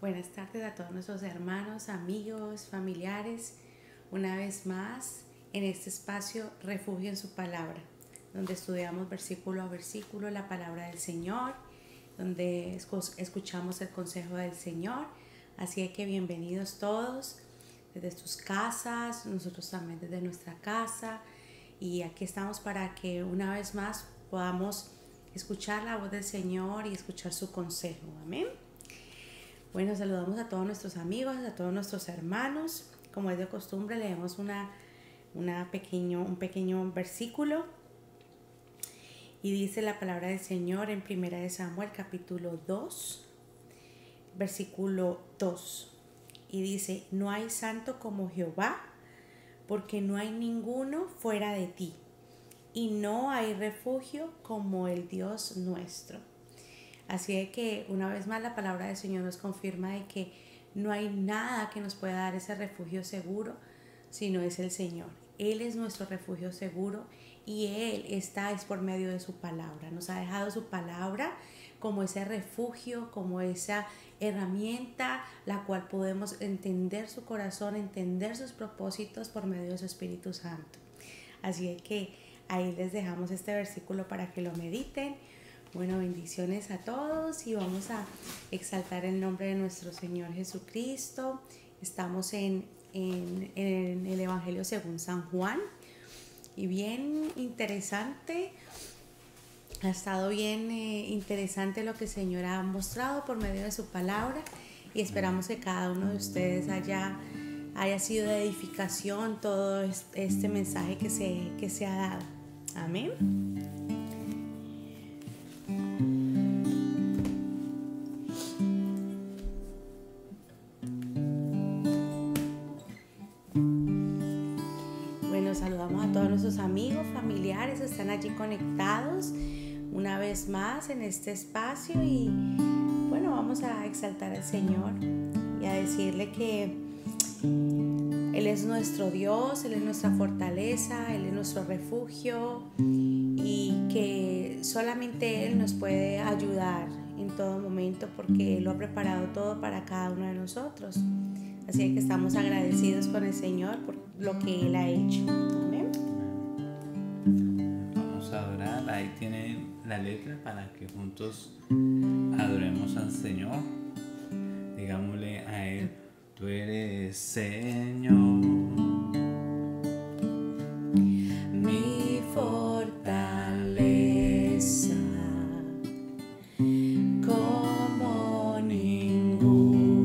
Buenas tardes a todos nuestros hermanos, amigos, familiares. Una vez más en este espacio Refugio en su Palabra, donde estudiamos versículo a versículo la palabra del Señor, donde escuchamos el consejo del Señor. Así que bienvenidos todos desde sus casas, nosotros también desde nuestra casa. Y aquí estamos para que una vez más podamos escuchar la voz del Señor y escuchar su consejo. Amén. Bueno, saludamos a todos nuestros amigos, a todos nuestros hermanos. Como es de costumbre, leemos un pequeño versículo. Y dice la palabra del Señor en 1 Samuel capítulo 2, versículo 2. Y dice: no hay santo como Jehová, porque no hay ninguno fuera de ti, y no hay refugio como el Dios nuestro. Así de que una vez más la palabra del Señor nos confirma de que no hay nada que nos pueda dar ese refugio seguro, sino es el Señor. Él es nuestro refugio seguro y Él está por medio de su palabra. Nos ha dejado su palabra como ese refugio, como esa herramienta la cual podemos entender su corazón, entender sus propósitos por medio de su Espíritu Santo. Así de que ahí les dejamos este versículo para que lo mediten. Bueno, bendiciones a todos y vamos a exaltar el nombre de nuestro Señor Jesucristo. Estamos en el Evangelio según San Juan y bien interesante. Ha estado bien interesante lo que el Señor ha mostrado por medio de su palabra y esperamos que cada uno de ustedes haya sido de edificación todo este mensaje que se ha dado. Amén. Saludamos a todos nuestros amigos, familiares que están allí conectados una vez más en este espacio y bueno, vamos a exaltar al Señor y a decirle que Él es nuestro Dios, Él es nuestra fortaleza, Él es nuestro refugio y que solamente Él nos puede ayudar en todo momento porque Él lo ha preparado todo para cada uno de nosotros. Así que estamos agradecidos con el Señor por lo que Él ha hecho. Amén. Vamos a adorar. Ahí tienen la letra para que juntos adoremos al Señor. Digámosle a Él: tú eres Señor, mi fortaleza, como ninguna.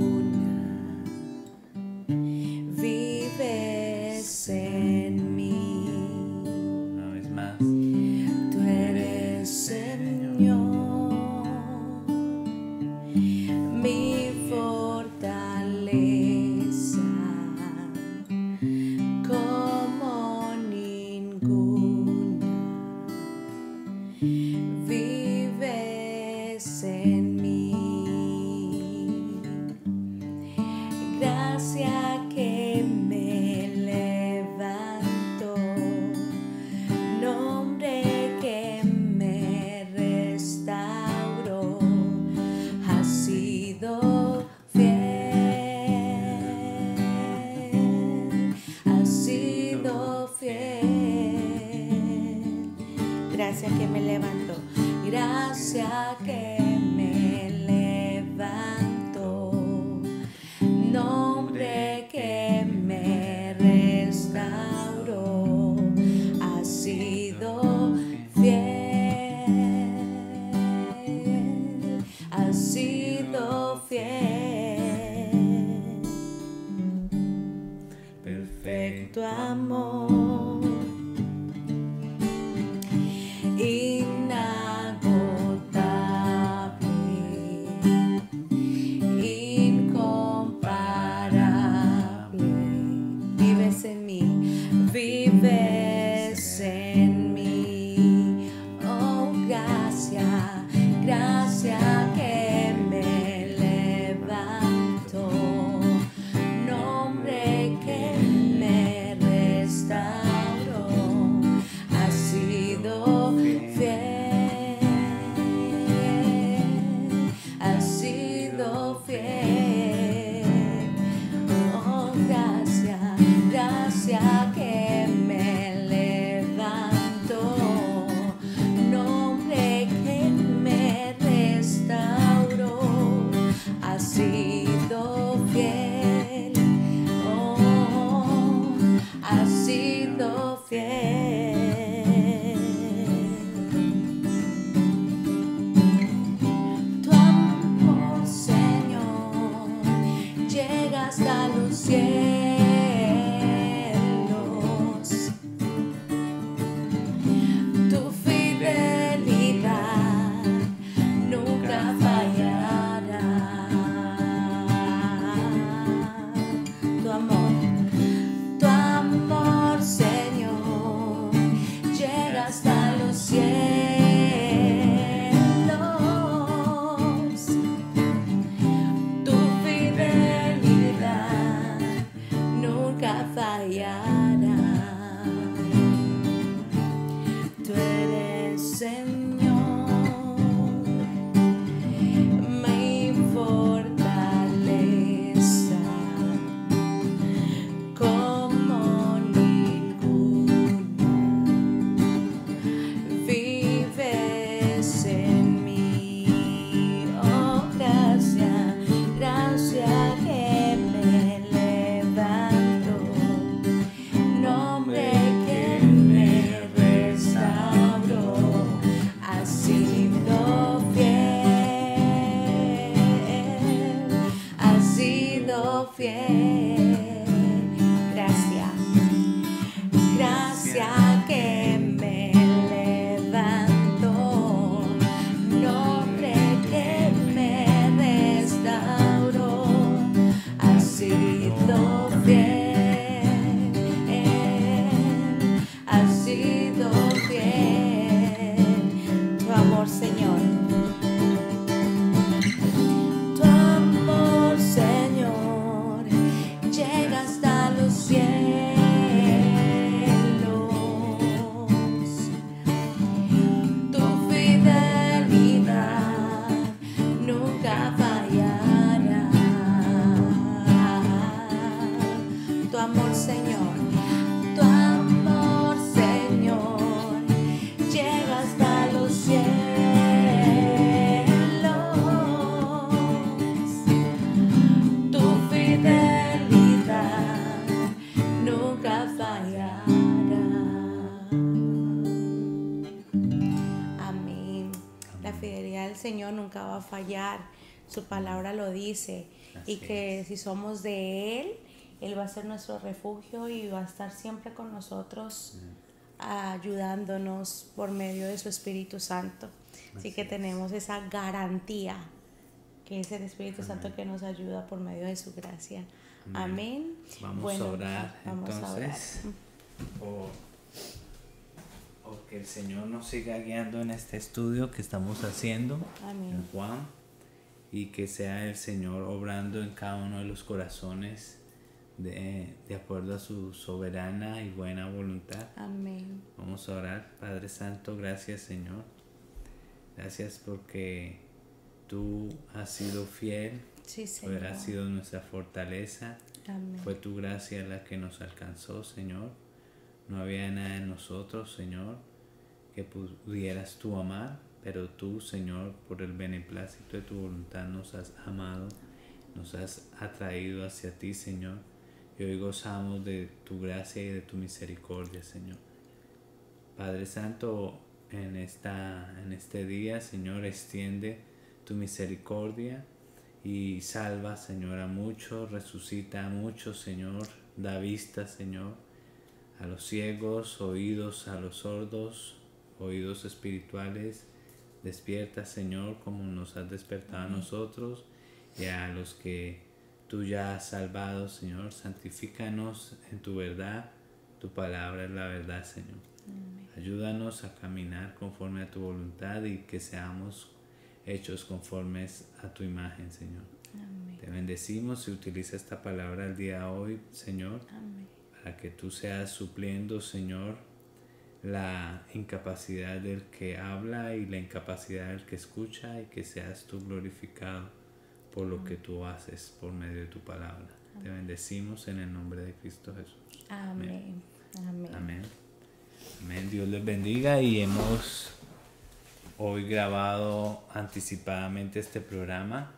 Vives en mí. Una vez más. Tú eres Señor, mi fortaleza, como ninguna. Vives en mí. Gracia que me levanto, nombre que me restauró, has sido fiel, has sido fiel. Gracia que me levantó, gracia que me levantó, nombre que me restauró, ha sido fiel, ha sido fiel. Perfecto amor, inagotable. gracia que me levantó, nombre que me restauró, ha sido fiel, ha sido fiel. Tu amor, Señor. Tu amor, Señor, llega hasta los cielos. Tu fidelidad nunca fallará. Tu amor, Señor, tu amor, Señor, llega hasta los cielos. Nunca fallará. Amén. La fidelidad del Señor nunca va a fallar. Su palabra lo dice. Y que si somos de Él, Él va a ser nuestro refugio y va a estar siempre con nosotros, ayudándonos por medio de su Espíritu Santo. Así que tenemos esa garantía, que es el Espíritu Santo que nos ayuda por medio de su gracia. Amén. Vamos a orar vamos entonces. O que el Señor nos siga guiando en este estudio que estamos haciendo. Amén. En Juan, y que sea el Señor obrando en cada uno de los corazones de acuerdo a su soberana y buena voluntad. Amén. Vamos a orar. Padre Santo, gracias, Señor. Gracias porque tú has sido fiel. Sí, Señor. Tú has sido nuestra fortaleza. Amén. Fue tu gracia la que nos alcanzó, Señor. No había nada en nosotros, Señor, que pudieras tú amar, pero tú, Señor, por el beneplácito de tu voluntad nos has amado, nos has atraído hacia ti, Señor. Y hoy gozamos de tu gracia y de tu misericordia, Señor. Padre Santo, en este día, Señor, extiende tu misericordia y salva, Señor, a muchos, resucita a muchos, Señor, da vista, Señor, a los ciegos, oídos a los sordos, oídos espirituales. Despierta, Señor, como nos has despertado a nosotros, y a los que tú ya has salvado, Señor. Santifícanos en tu verdad. Tu palabra es la verdad, Señor. Amén. Ayúdanos a caminar conforme a tu voluntad y que seamos hechos conformes a tu imagen, Señor. Amén. Te bendecimos y utiliza esta palabra el día de hoy, Señor. Amén. Para que tú seas supliendo, Señor, la incapacidad del que habla y la incapacidad del que escucha, y que seas tú glorificado por lo que tú haces por medio de tu palabra. Amén. Te bendecimos en el nombre de Cristo Jesús. Amén. Amén. Amén. Amén. Dios les bendiga, y hemos hoy grabado anticipadamente este programa,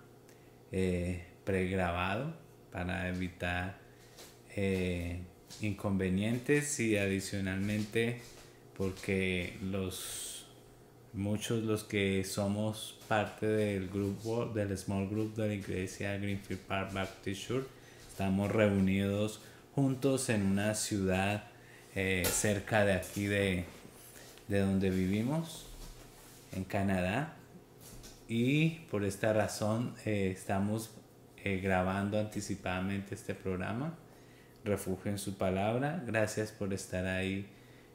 pregrabado, para evitar inconvenientes, y adicionalmente porque muchos los que somos parte del grupo, del small group de la iglesia Greenfield Park Baptist Church, estamos reunidos juntos en una ciudad cerca de aquí de donde vivimos, en Canadá, y por esta razón estamos grabando anticipadamente este programa, Refugio en su Palabra. Gracias por estar ahí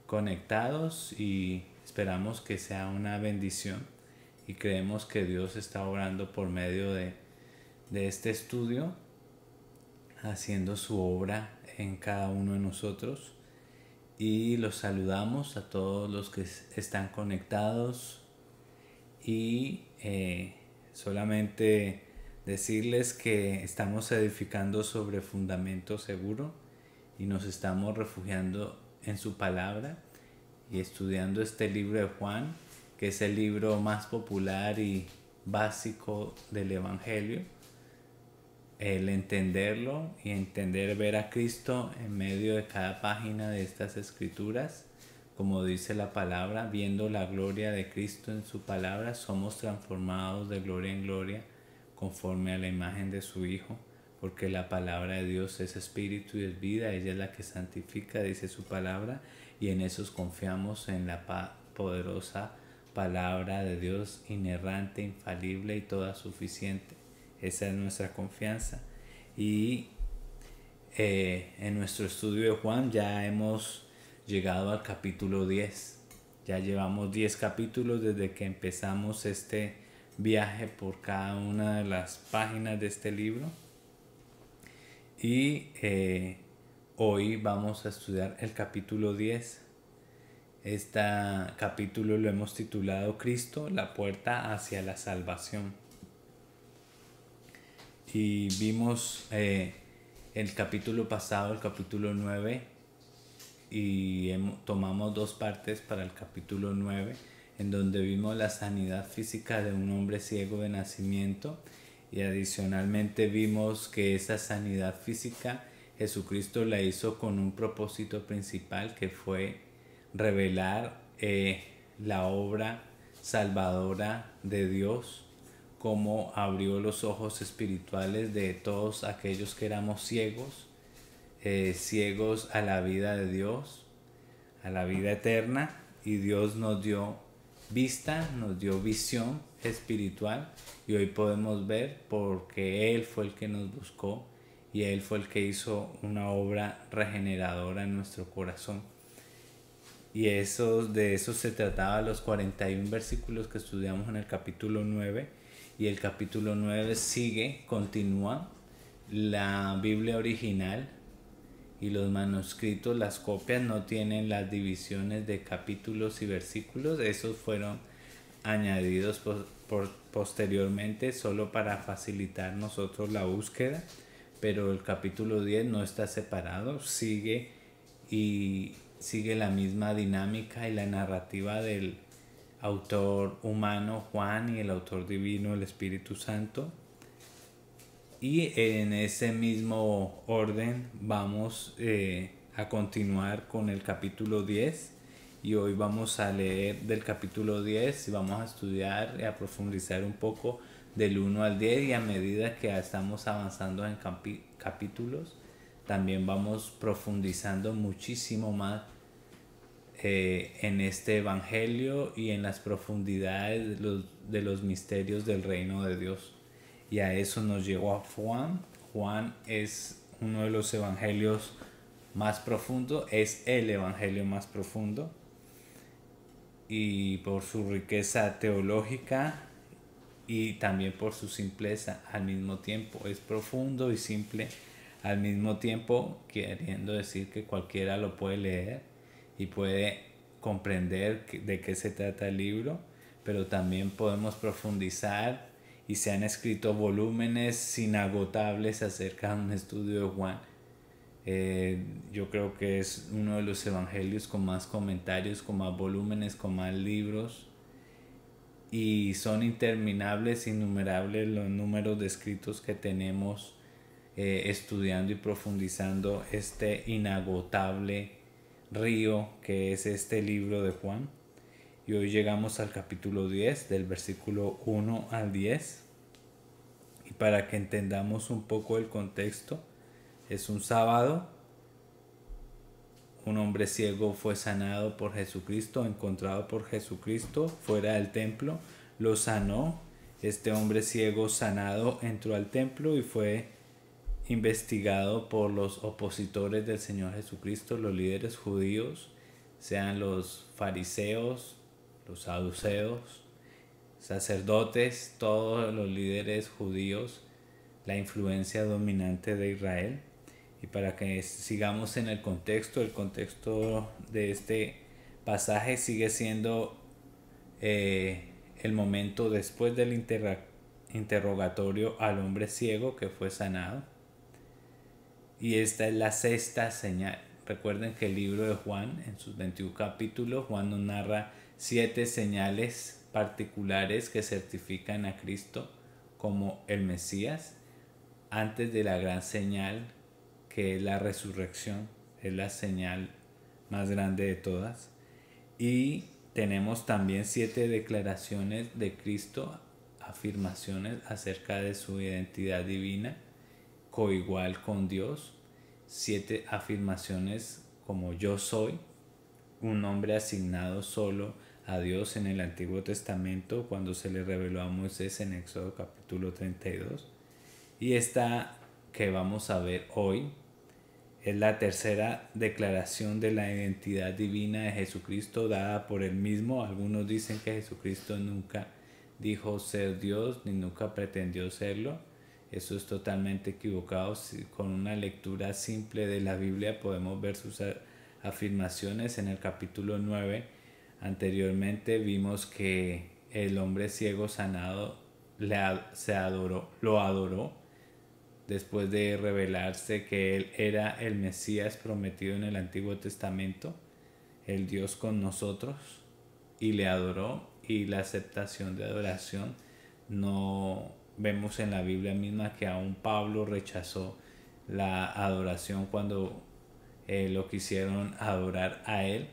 conectados, y esperamos que sea una bendición, y creemos que Dios está obrando por medio de este estudio, haciendo su obra en cada uno de nosotros. Y los saludamos a todos los que están conectados, y solamente decirles que estamos edificando sobre fundamento seguro, y nos estamos refugiando en su palabra y estudiando este libro de Juan, que es el libro más popular y básico del Evangelio. El entenderlo y ver a Cristo en medio de cada página de estas escrituras, como dice la palabra, viendo la gloria de Cristo en su palabra, somos transformados de gloria en gloria conforme a la imagen de su Hijo, porque la palabra de Dios es espíritu y es vida, ella es la que santifica, dice su palabra, y en eso confiamos, en la poderosa palabra de Dios, inerrante, infalible y toda suficiente. Esa es nuestra confianza. Y en nuestro estudio de Juan ya hemos llegado al capítulo 10. Ya llevamos 10 capítulos desde que empezamos este viaje por cada una de las páginas de este libro. Y hoy vamos a estudiar el capítulo 10. Este capítulo lo hemos titulado Cristo, la puerta hacia la salvación. Y vimos el capítulo pasado, el capítulo 9, y tomamos dos partes para el capítulo 9, en donde vimos la sanidad física de un hombre ciego de nacimiento, y adicionalmente vimos que esa sanidad física Jesucristo la hizo con un propósito principal, que fue revelar la obra salvadora de Dios, cómo abrió los ojos espirituales de todos aquellos que éramos ciegos, ciegos a la vida de Dios, a la vida eterna, y Dios nos dio vista, nos dio visión espiritual, y hoy podemos ver porque Él fue el que nos buscó y Él fue el que hizo una obra regeneradora en nuestro corazón. Y de eso se trataba los 41 versículos que estudiamos en el capítulo 9. Y el capítulo 9 continúa. La Biblia original y los manuscritos, las copias, no tienen las divisiones de capítulos y versículos. Esos fueron añadidos posteriormente solo para facilitar nosotros la búsqueda. Pero el capítulo 10 no está separado, sigue la misma dinámica y la narrativa del autor humano Juan y el autor divino el Espíritu Santo. Y en ese mismo orden vamos a continuar con el capítulo 10, y hoy vamos a leer del capítulo 10 y vamos a estudiar y a profundizar un poco del 1 al 10, y a medida que estamos avanzando en capítulos también vamos profundizando muchísimo más en este evangelio y en las profundidades de los misterios del reino de Dios. Y a eso nos llegó a Juan. Juan es uno de los evangelios más profundos, es el evangelio más profundo, y por su riqueza teológica y también por su simpleza al mismo tiempo. Es profundo y simple al mismo tiempo, queriendo decir que cualquiera lo puede leer y puede comprender de qué se trata el libro, pero también podemos profundizar, y se han escrito volúmenes inagotables acerca de un estudio de Juan. Yo creo que es uno de los evangelios con más comentarios, con más volúmenes, con más libros, y son interminables, innumerables los números de escritos que tenemos estudiando y profundizando este inagotable río que es este libro de Juan. Y hoy llegamos al capítulo 10, del versículo 1 al 10. Y para que entendamos un poco el contexto, es un sábado. Un hombre ciego fue sanado por Jesucristo, encontrado por Jesucristo fuera del templo, lo sanó. Este hombre ciego sanado entró al templo y fue investigado por los opositores del Señor Jesucristo, los líderes judíos, sean los fariseos, los saduceos, sacerdotes, todos los líderes judíos, la influencia dominante de Israel. Y para que sigamos en el contexto de este pasaje sigue siendo el momento después del interrogatorio al hombre ciego que fue sanado. Y esta es la sexta señal. Recuerden que el libro de Juan, en sus 21 capítulos, Juan nos narra 7 señales particulares que certifican a Cristo como el Mesías, antes de la gran señal que es la resurrección. Es la señal más grande de todas. Y tenemos también 7 declaraciones de Cristo, afirmaciones acerca de su identidad divina, coigual con Dios. 7 afirmaciones como yo soy, un nombre asignado solo a Dios en el Antiguo Testamento cuando se le reveló a Moisés en Éxodo capítulo 32. Y esta que vamos a ver hoy es la tercera declaración de la identidad divina de Jesucristo dada por él mismo. Algunos dicen que Jesucristo nunca dijo ser Dios ni nunca pretendió serlo. Eso es totalmente equivocado. Con una lectura simple de la Biblia podemos ver sus afirmaciones. En el capítulo 9 anteriormente vimos que el hombre ciego sanado lo adoró después de revelarse que él era el Mesías prometido en el Antiguo Testamento, el Dios con nosotros, y le adoró. Y la aceptación de adoración, no vemos en la Biblia misma que aún Pablo rechazó la adoración cuando lo quisieron adorar a él.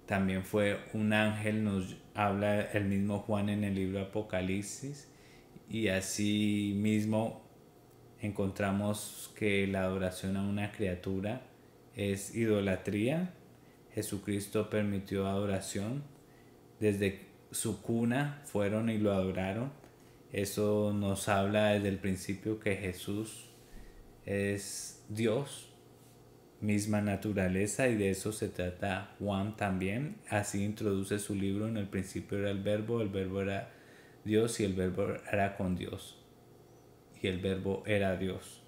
También fue un ángel, nos habla el mismo Juan en el libro Apocalipsis, y así mismo encontramos que la adoración a una criatura es idolatría. Jesucristo permitió adoración. Desde su cuna fueron y lo adoraron. Eso nos habla desde el principio que Jesús es Dios, misma naturaleza, y de eso se trata Juan también. Así introduce su libro: en el principio era el verbo era Dios, y el verbo era con Dios, y el verbo era Dios.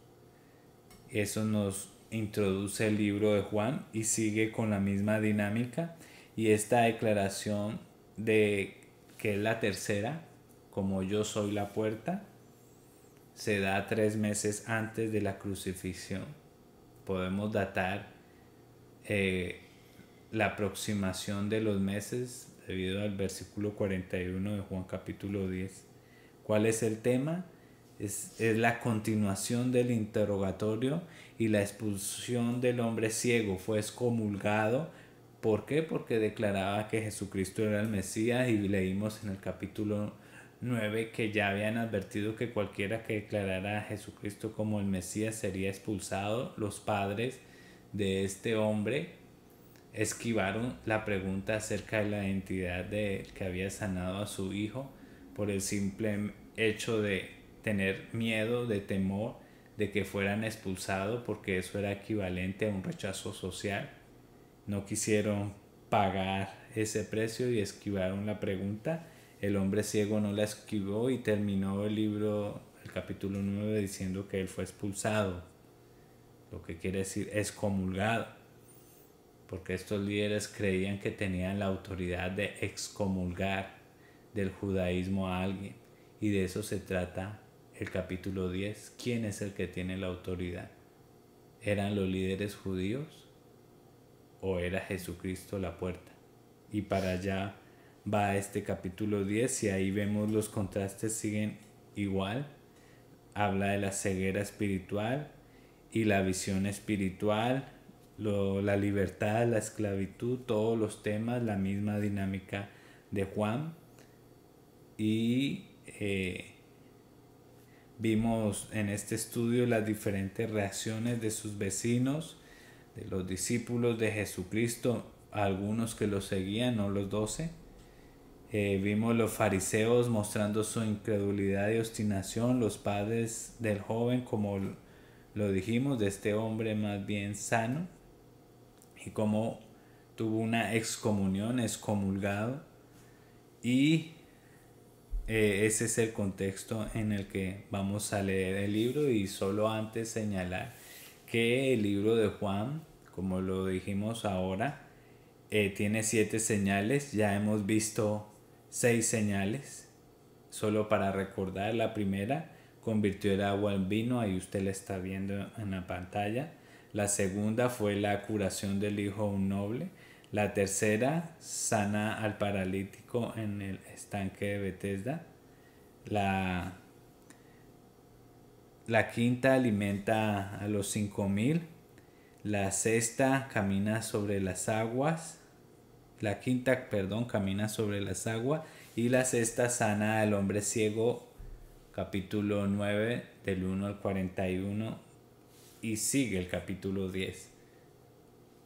Eso nos introduce el libro de Juan y sigue con la misma dinámica. Y esta declaración de que es la tercera, como yo soy la puerta, se da 3 meses antes de la crucifixión. Podemos datar la aproximación de los meses debido al versículo 41 de Juan capítulo 10. ¿Cuál es el tema? Es la continuación del interrogatorio y la expulsión del hombre ciego. Fue excomulgado. ¿Por qué? Porque declaraba que Jesucristo era el Mesías, y leímos en el capítulo 9 que ya habían advertido que cualquiera que declarara a Jesucristo como el Mesías sería expulsado. Los padres de este hombre esquivaron la pregunta acerca de la identidad de que había sanado a su hijo por el simple hecho de tener miedo, de temor de que fueran expulsados, porque eso era equivalente a un rechazo social. No quisieron pagar ese precio y esquivaron la pregunta. El hombre ciego no la esquivó y terminó el libro, el capítulo 9, diciendo que él fue expulsado, lo que quiere decir excomulgado, porque estos líderes creían que tenían la autoridad de excomulgar del judaísmo a alguien, y de eso se trata el capítulo 10. ¿Quién es el que tiene la autoridad? ¿Eran los líderes judíos o era Jesucristo la puerta? Y para allá va este capítulo 10, y ahí vemos los contrastes siguen igual. Habla de la ceguera espiritual y la visión espiritual, la libertad, la esclavitud, todos los temas, la misma dinámica de Juan. Y vimos en este estudio las diferentes reacciones de sus vecinos, de los discípulos de Jesucristo, algunos que lo seguían, no los 12. Vimos los fariseos mostrando su incredulidad y obstinación, los padres del joven, como lo dijimos, de este hombre más bien sano, y cómo tuvo una excomunión, excomulgado. Y ese es el contexto en el que vamos a leer el libro. Y solo antes señalar que el libro de Juan, como lo dijimos ahora, tiene 7 señales. Ya hemos visto 6 señales. Solo para recordar, la primera: convirtió el agua en vino, ahí usted la está viendo en la pantalla. La segunda fue la curación del hijo de un noble. La tercera, sana al paralítico en el estanque de Betesda. La quinta, alimenta a los 5,000. La sexta, camina sobre las aguas. La quinta, camina sobre las aguas. Y la sexta, sana al hombre ciego capítulo 9 del 1 al 41 y sigue el capítulo 10.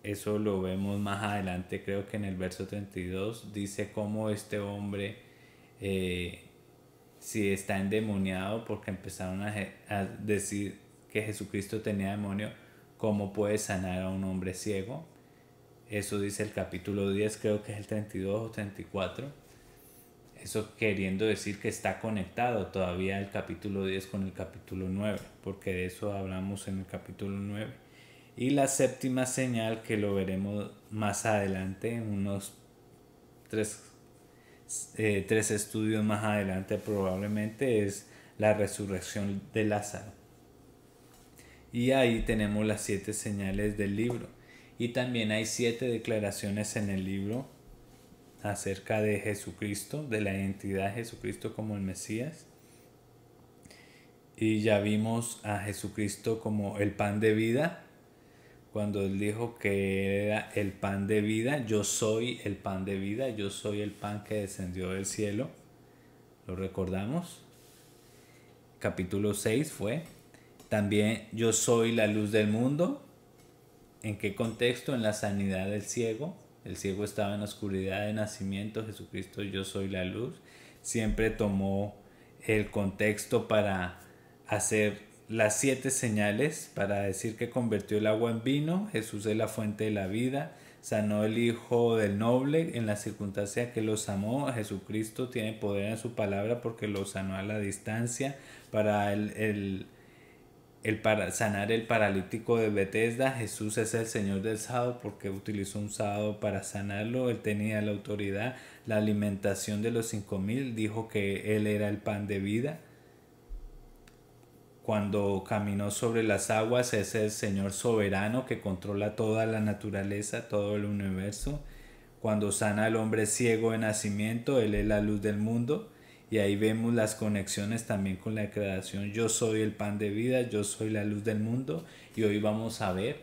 Eso lo vemos más adelante, creo que en el verso 32 dice cómo este hombre, si está endemoniado, porque empezaron a decir que Jesucristo tenía demonio, cómo puede sanar a un hombre ciego. Eso dice el capítulo 10, creo que es el 32 o 34. Eso queriendo decir que está conectado todavía el capítulo 10 con el capítulo 9, porque de eso hablamos en el capítulo 9. Y la séptima señal, que lo veremos más adelante, en unos tres estudios más adelante probablemente, es la resurrección de Lázaro. Y ahí tenemos las 7 señales del libro. Y también hay 7 declaraciones en el libro acerca de Jesucristo, de la identidad de Jesucristo como el Mesías. Y ya vimos a Jesucristo como el pan de vida, cuando él dijo que era el pan de vida. Yo soy el pan de vida, yo soy el pan que descendió del cielo. ¿Lo recordamos? Capítulo 6 fue. También yo soy la luz del mundo. ¿En qué contexto? En la sanidad del ciego. El ciego estaba en la oscuridad de nacimiento. Jesucristo, yo soy la luz. Siempre tomó el contexto para hacer las 7 señales, para decir que convirtió el agua en vino. Jesús es la fuente de la vida. Sanó el hijo del noble en la circunstancia que los amó. Jesucristo tiene poder en su palabra porque lo sanó a la distancia. Para para sanar el paralítico de Betesda, Jesús es el Señor del sábado porque utilizó un sábado para sanarlo. Él tenía la autoridad. La alimentación de los 5,000, dijo que Él era el pan de vida. Cuando caminó sobre las aguas, es el Señor soberano que controla toda la naturaleza, todo el universo. Cuando sana al hombre ciego de nacimiento, Él es la luz del mundo. Y ahí vemos las conexiones también con la declaración: yo soy el pan de vida, yo soy la luz del mundo. Y hoy vamos a ver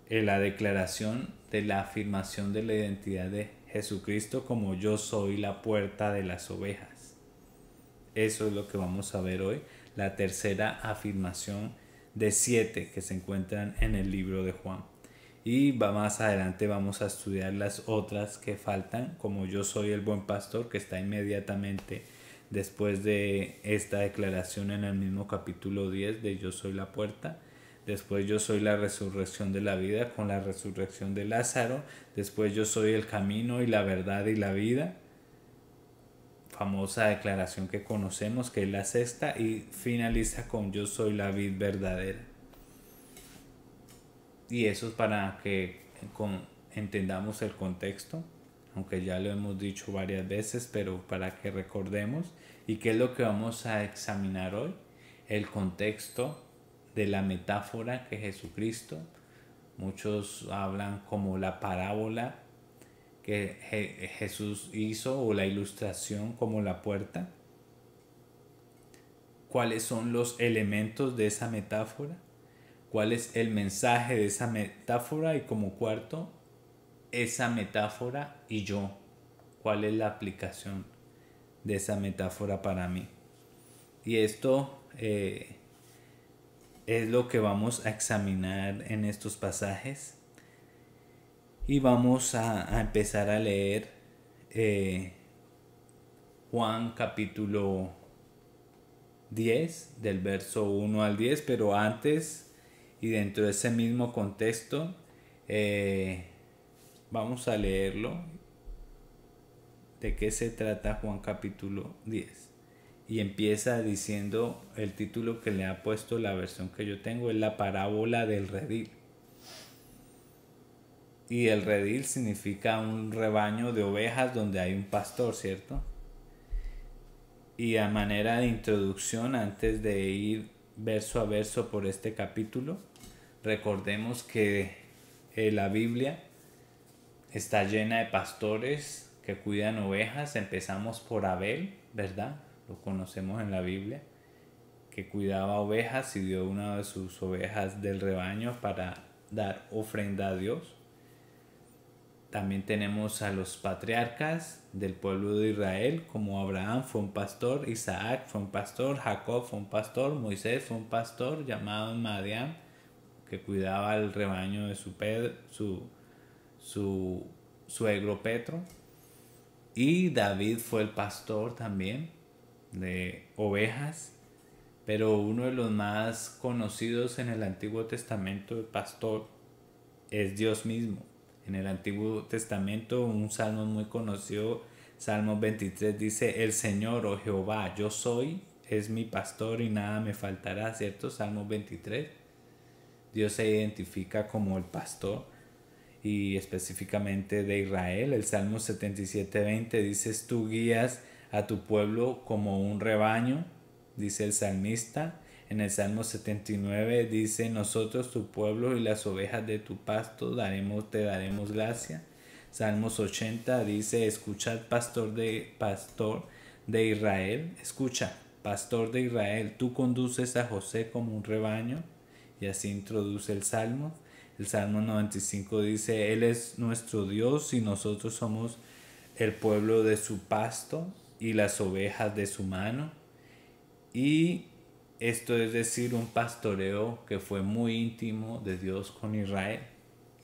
la declaración de la afirmación de la identidad de Jesucristo como yo soy la puerta de las ovejas. Eso es lo que vamos a ver hoy, la tercera afirmación de 7 que se encuentran en el libro de Juan. Y más adelante vamos a estudiar las otras que faltan, como yo soy el buen pastor, que está inmediatamente después de esta declaración en el mismo capítulo 10 de yo soy la puerta. Después yo soy la resurrección de la vida, con la resurrección de Lázaro. Después yo soy el camino y la verdad y la vida, famosa declaración que conocemos, que es la sexta. Y finaliza con yo soy la vid verdadera. Y eso es para que entendamos el contexto, aunque ya lo hemos dicho varias veces, pero para que recordemos. ¿Y qué es lo que vamos a examinar hoy? El contexto de la metáfora que Jesucristo, muchos hablan como la parábola que Jesús hizo, o la ilustración como la puerta. ¿Cuáles son los elementos de esa metáfora? ¿Cuál es el mensaje de esa metáfora? Y como cuarto, esa metáfora y yo. ¿Cuál es la aplicación de esa metáfora para mí? Y esto es lo que vamos a examinar en estos pasajes. Y vamos a empezar a leer Juan capítulo 10, del verso 1 al 10, pero antes, y dentro de ese mismo contexto, vamos a leerlo. ¿De qué se trata Juan capítulo 10? Y empieza diciendo, el título que le ha puesto la versión que yo tengo es la parábola del redil. Y el redil significa un rebaño de ovejas donde hay un pastor, ¿cierto? Y a manera de introducción, antes de ir verso a verso por este capítulo, recordemos que la Biblia está llena de pastores que cuidan ovejas. Empezamos por Abel, ¿verdad? Lo conocemos en la Biblia, que cuidaba ovejas y dio una de sus ovejas del rebaño para dar ofrenda a Dios. También tenemos a los patriarcas del pueblo de Israel, como Abraham fue un pastor, Isaac fue un pastor, Jacob fue un pastor, Moisés fue un pastor llamado Madián, que cuidaba el rebaño de su suegro Petro. Y David fue el pastor también de ovejas, pero uno de los más conocidos en el Antiguo Testamento, el pastor, es Dios mismo. En el Antiguo Testamento, un salmo muy conocido, Salmo 23, dice: el Señor, oh Jehová, yo soy, es mi pastor y nada me faltará, ¿cierto? Salmo 23. Dios se identifica como el pastor y específicamente de Israel. El Salmo 77:20 dices: tú guías a tu pueblo como un rebaño, dice el salmista. En el Salmo 79 dice: nosotros tu pueblo y las ovejas de tu pasto te daremos gracia. Salmos 80 dice: escuchad pastor de Israel, escucha pastor de Israel, tú conduces a José como un rebaño. Y así introduce el Salmo. El Salmo 95 dice: él es nuestro Dios y nosotros somos el pueblo de su pasto y las ovejas de su mano. Y esto es decir, un pastoreo que fue muy íntimo de Dios con Israel.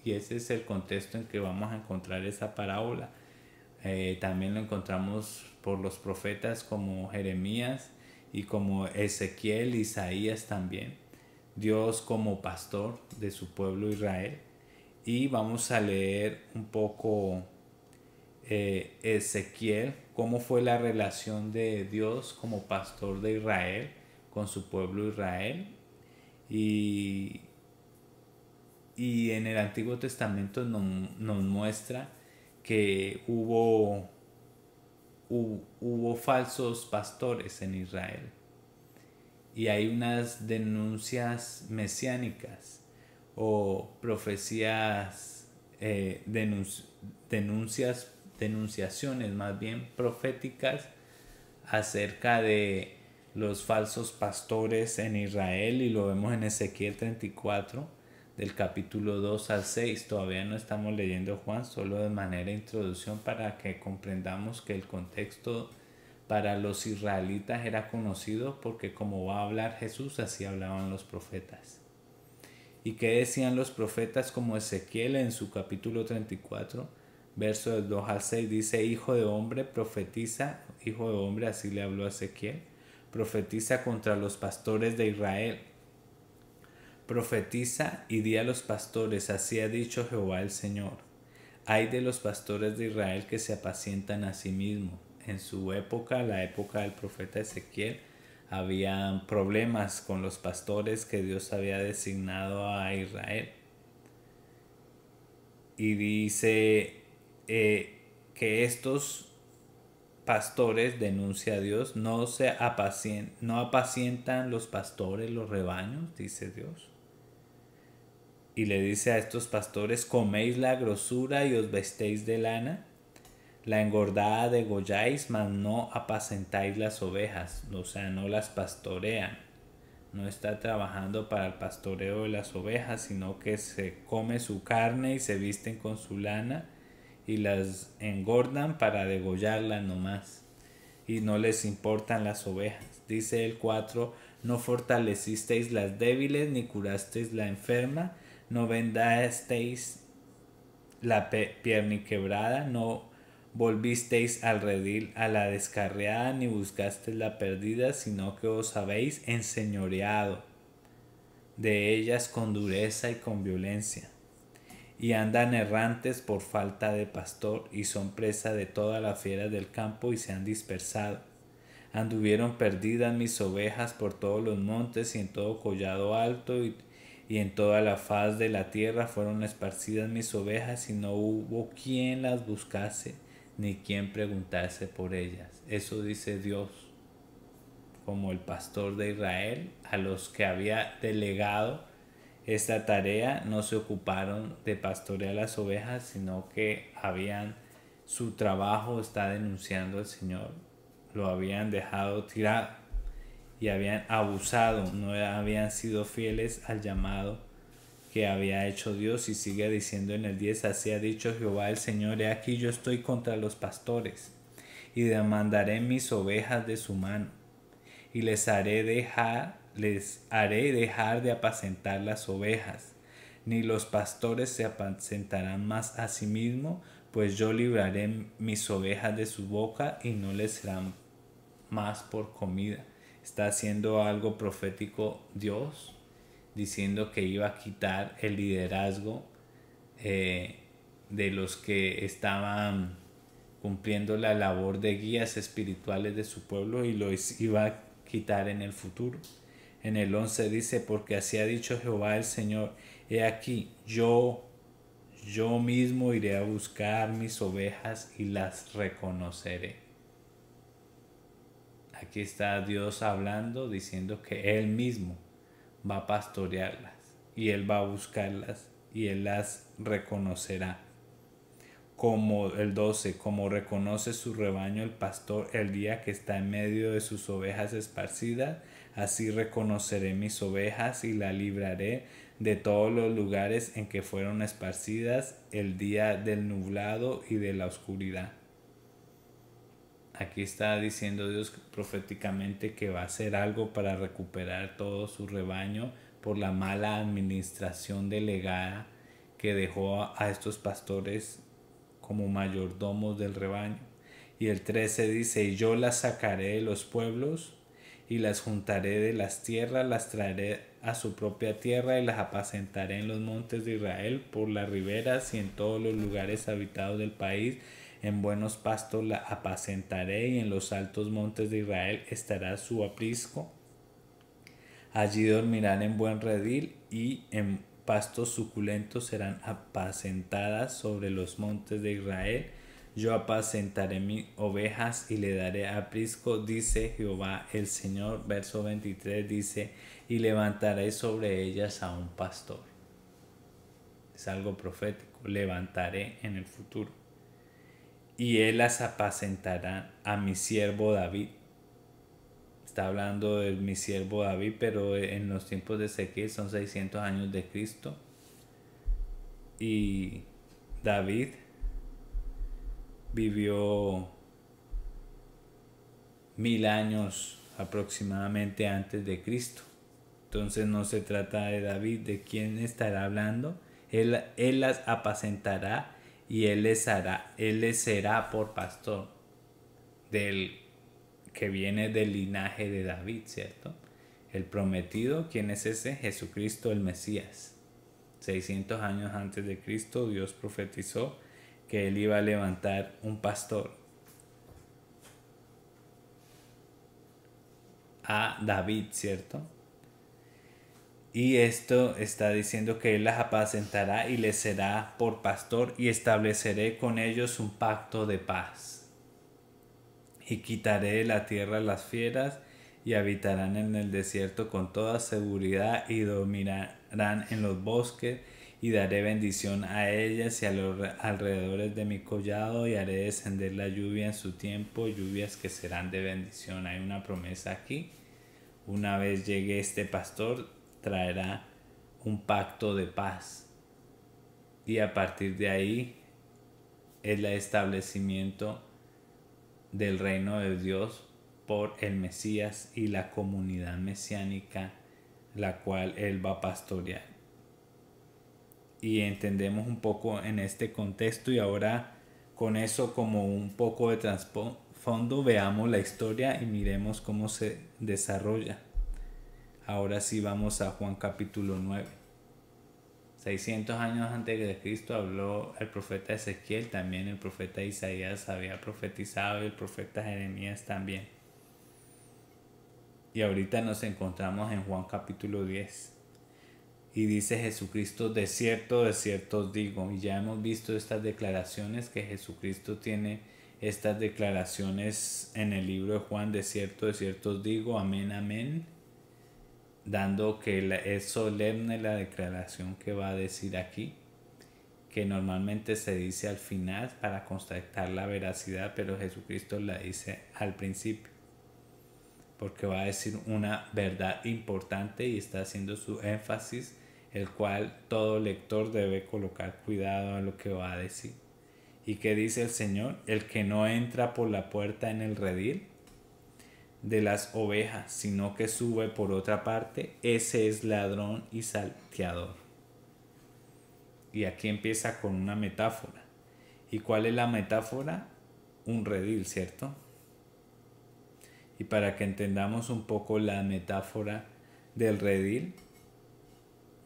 Y ese es el contexto en que vamos a encontrar esa parábola. También lo encontramos por los profetas como Jeremías y como Ezequiel, Isaías también. Dios como pastor de su pueblo Israel. Y vamos a leer un poco Ezequiel, cómo fue la relación de Dios como pastor de Israel con su pueblo Israel. Y en el Antiguo Testamento nos muestra que hubo falsos pastores en Israel. Y hay unas denuncias mesiánicas o profecías, denunciaciones más bien proféticas acerca de los falsos pastores en Israel, y lo vemos en Ezequiel 34 del capítulo 2 al 6. Todavía no estamos leyendo Juan, solo de manera de introducción para que comprendamos que el contexto para los israelitas era conocido, porque como va a hablar Jesús, así hablaban los profetas. ¿Y qué decían los profetas como Ezequiel en su capítulo 34, verso del 2 al 6? Dice: hijo de hombre, profetiza, hijo de hombre, así le habló a Ezequiel, profetiza contra los pastores de Israel. Profetiza y di a los pastores: así ha dicho Jehová el Señor. Ay de los pastores de Israel que se apacientan a sí mismos. En su época, la época del profeta Ezequiel, había problemas con los pastores que Dios había designado a Israel. Y dice que estos pastores, denuncia a Dios, no apacientan los pastores los rebaños, dice Dios. Y le dice a estos pastores: coméis la grosura y os vestéis de lana, la engordada degolláis, mas no apacentáis las ovejas, o sea, no las pastorean. No está trabajando para el pastoreo de las ovejas, sino que se come su carne y se visten con su lana y las engordan para degollarlas nomás. Y no les importan las ovejas. Dice el 4: no fortalecisteis las débiles, ni curasteis la enferma, no vendasteis la pierna quebrada, no volvisteis al redil a la descarriada, ni buscasteis la perdida, sino que os habéis enseñoreado de ellas con dureza y con violencia. Y andan errantes por falta de pastor, y son presa de todas las fieras del campo, y se han dispersado. Anduvieron perdidas mis ovejas por todos los montes y en todo collado alto, y en toda la faz de la tierra fueron esparcidas mis ovejas, y no hubo quien las buscase, ni quien preguntase por ellas. Eso dice Dios como el pastor de Israel. A los que había delegado esta tarea no se ocuparon de pastorear las ovejas, sino que su trabajo está denunciando al Señor. Lo habían dejado tirado y habían abusado, no habían sido fieles al llamado que había hecho Dios, y sigue diciendo en el 10: así ha dicho Jehová el Señor, he aquí yo estoy contra los pastores, y demandaré mis ovejas de su mano, y les haré dejar de apacentar las ovejas, ni los pastores se apacentarán más a sí mismos, pues yo libraré mis ovejas de su boca, y no les serán más por comida. Está haciendo algo profético Dios, diciendo que iba a quitar el liderazgo de los que estaban cumpliendo la labor de guías espirituales de su pueblo, y lo iba a quitar en el futuro. En el 11 dice: porque así ha dicho Jehová el Señor, he aquí yo mismo iré a buscar mis ovejas y las reconoceré. Aquí está Dios hablando, diciendo que Él mismo va a pastorearlas, y Él va a buscarlas, y Él las reconocerá. Como el 12, como reconoce su rebaño el pastor el día que está en medio de sus ovejas esparcidas, así reconoceré mis ovejas y la libraré de todos los lugares en que fueron esparcidas el día del nublado y de la oscuridad. Aquí está diciendo Dios proféticamente que va a hacer algo para recuperar todo su rebaño por la mala administración delegada que dejó a estos pastores como mayordomos del rebaño. Y el 13 dice: y yo las sacaré de los pueblos y las juntaré de las tierras, las traeré a su propia tierra y las apacentaré en los montes de Israel, por las riberas y en todos los lugares habitados del país. En buenos pastos la apacentaré, y en los altos montes de Israel estará su aprisco. Allí dormirán en buen redil, y en pastos suculentos serán apacentadas sobre los montes de Israel. Yo apacentaré mis ovejas y le daré aprisco, dice Jehová el Señor. Verso 23 dice: y levantaré sobre ellas a un pastor. Es algo profético, levantaré en el futuro. Y él las apacentará a mi siervo David. Está hablando de mi siervo David, pero en los tiempos de Ezequiel son 600 años de Cristo. Y David vivió 1000 años aproximadamente antes de Cristo. Entonces no se trata de David. ¿De quién estará hablando? Él las apacentará, y él les será por pastor, del que viene del linaje de David, ¿cierto? El prometido, ¿quién es ese? Jesucristo el Mesías. 600 años antes de Cristo, Dios profetizó que él iba a levantar un pastor, a David, ¿cierto? Y esto está diciendo que él las apacentará y les será por pastor, y estableceré con ellos un pacto de paz. Y quitaré de la tierra las fieras, y habitarán en el desierto con toda seguridad, y dormirán en los bosques, y daré bendición a ellas y a los alrededores de mi collado, y haré descender la lluvia en su tiempo, lluvias que serán de bendición. Hay una promesa aquí. Una vez llegue este pastor, traerá un pacto de paz, y a partir de ahí el establecimiento del reino de Dios por el Mesías y la comunidad mesiánica, la cual él va a pastorear. Y entendemos un poco en este contexto, y ahora con eso como un poco de trasfondo veamos la historia y miremos cómo se desarrolla. Ahora sí vamos a Juan capítulo 9. 600 años antes de Cristo habló el profeta Ezequiel, también el profeta Isaías había profetizado, y el profeta Jeremías también. Y ahorita nos encontramos en Juan capítulo 10. Y dice Jesucristo: de cierto os digo. Y ya hemos visto estas declaraciones, que Jesucristo tiene estas declaraciones en el libro de Juan: de cierto os digo, amén, amén. Dando que es solemne la declaración que va a decir aquí, que normalmente se dice al final para constatar la veracidad, pero Jesucristo la dice al principio, porque va a decir una verdad importante y está haciendo su énfasis el cual todo lector debe colocar cuidado a lo que va a decir. ¿Y qué dice el Señor? El que no entra por la puerta en el redil de las ovejas, sino que sube por otra parte, ese es ladrón y salteador. Y aquí empieza con una metáfora. ¿Y cuál es la metáfora? Un redil, ¿cierto? Y para que entendamos un poco la metáfora del redil,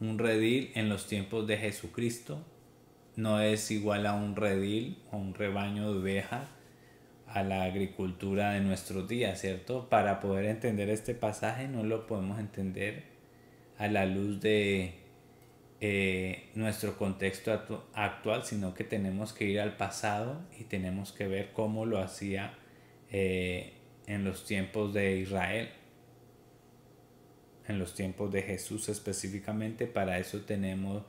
un redil en los tiempos de Jesucristo no es igual a un redil o un rebaño de ovejas a la agricultura de nuestros días, ¿cierto? Para poder entender este pasaje no lo podemos entender a la luz de nuestro contexto actual, sino que tenemos que ir al pasado y tenemos que ver cómo lo hacía en los tiempos de Israel, en los tiempos de Jesús específicamente. Para eso tenemos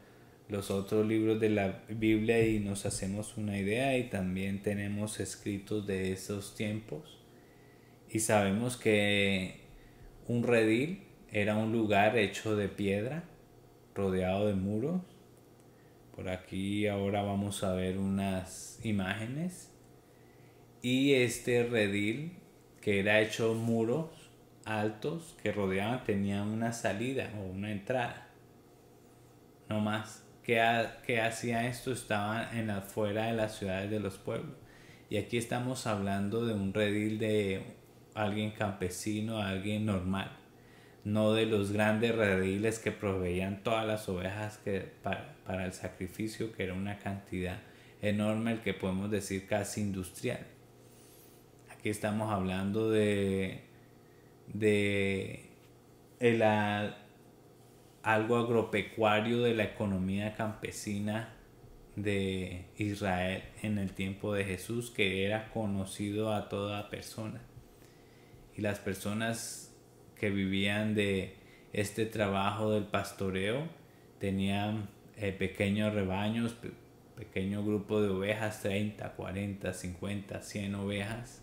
los otros libros de la Biblia y nos hacemos una idea, y también tenemos escritos de esos tiempos y sabemos que un redil era un lugar hecho de piedra rodeado de muros. Por aquí ahora vamos a ver unas imágenes, y este redil, que era hecho muros altos que rodeaban, tenía una salida o una entrada, no más. ¿Qué hacía esto? Estaban en afuera de las ciudades de los pueblos. Y aquí estamos hablando de un redil de alguien campesino, alguien normal, no de los grandes rediles que proveían todas las ovejas para el sacrificio, que era una cantidad enorme, el que podemos decir casi industrial. Aquí estamos hablando de algo agropecuario de la economía campesina de Israel en el tiempo de Jesús, que era conocido a toda persona. Y las personas que vivían de este trabajo del pastoreo tenían pequeños rebaños, pequeño grupo de ovejas, 30, 40, 50, 100 ovejas.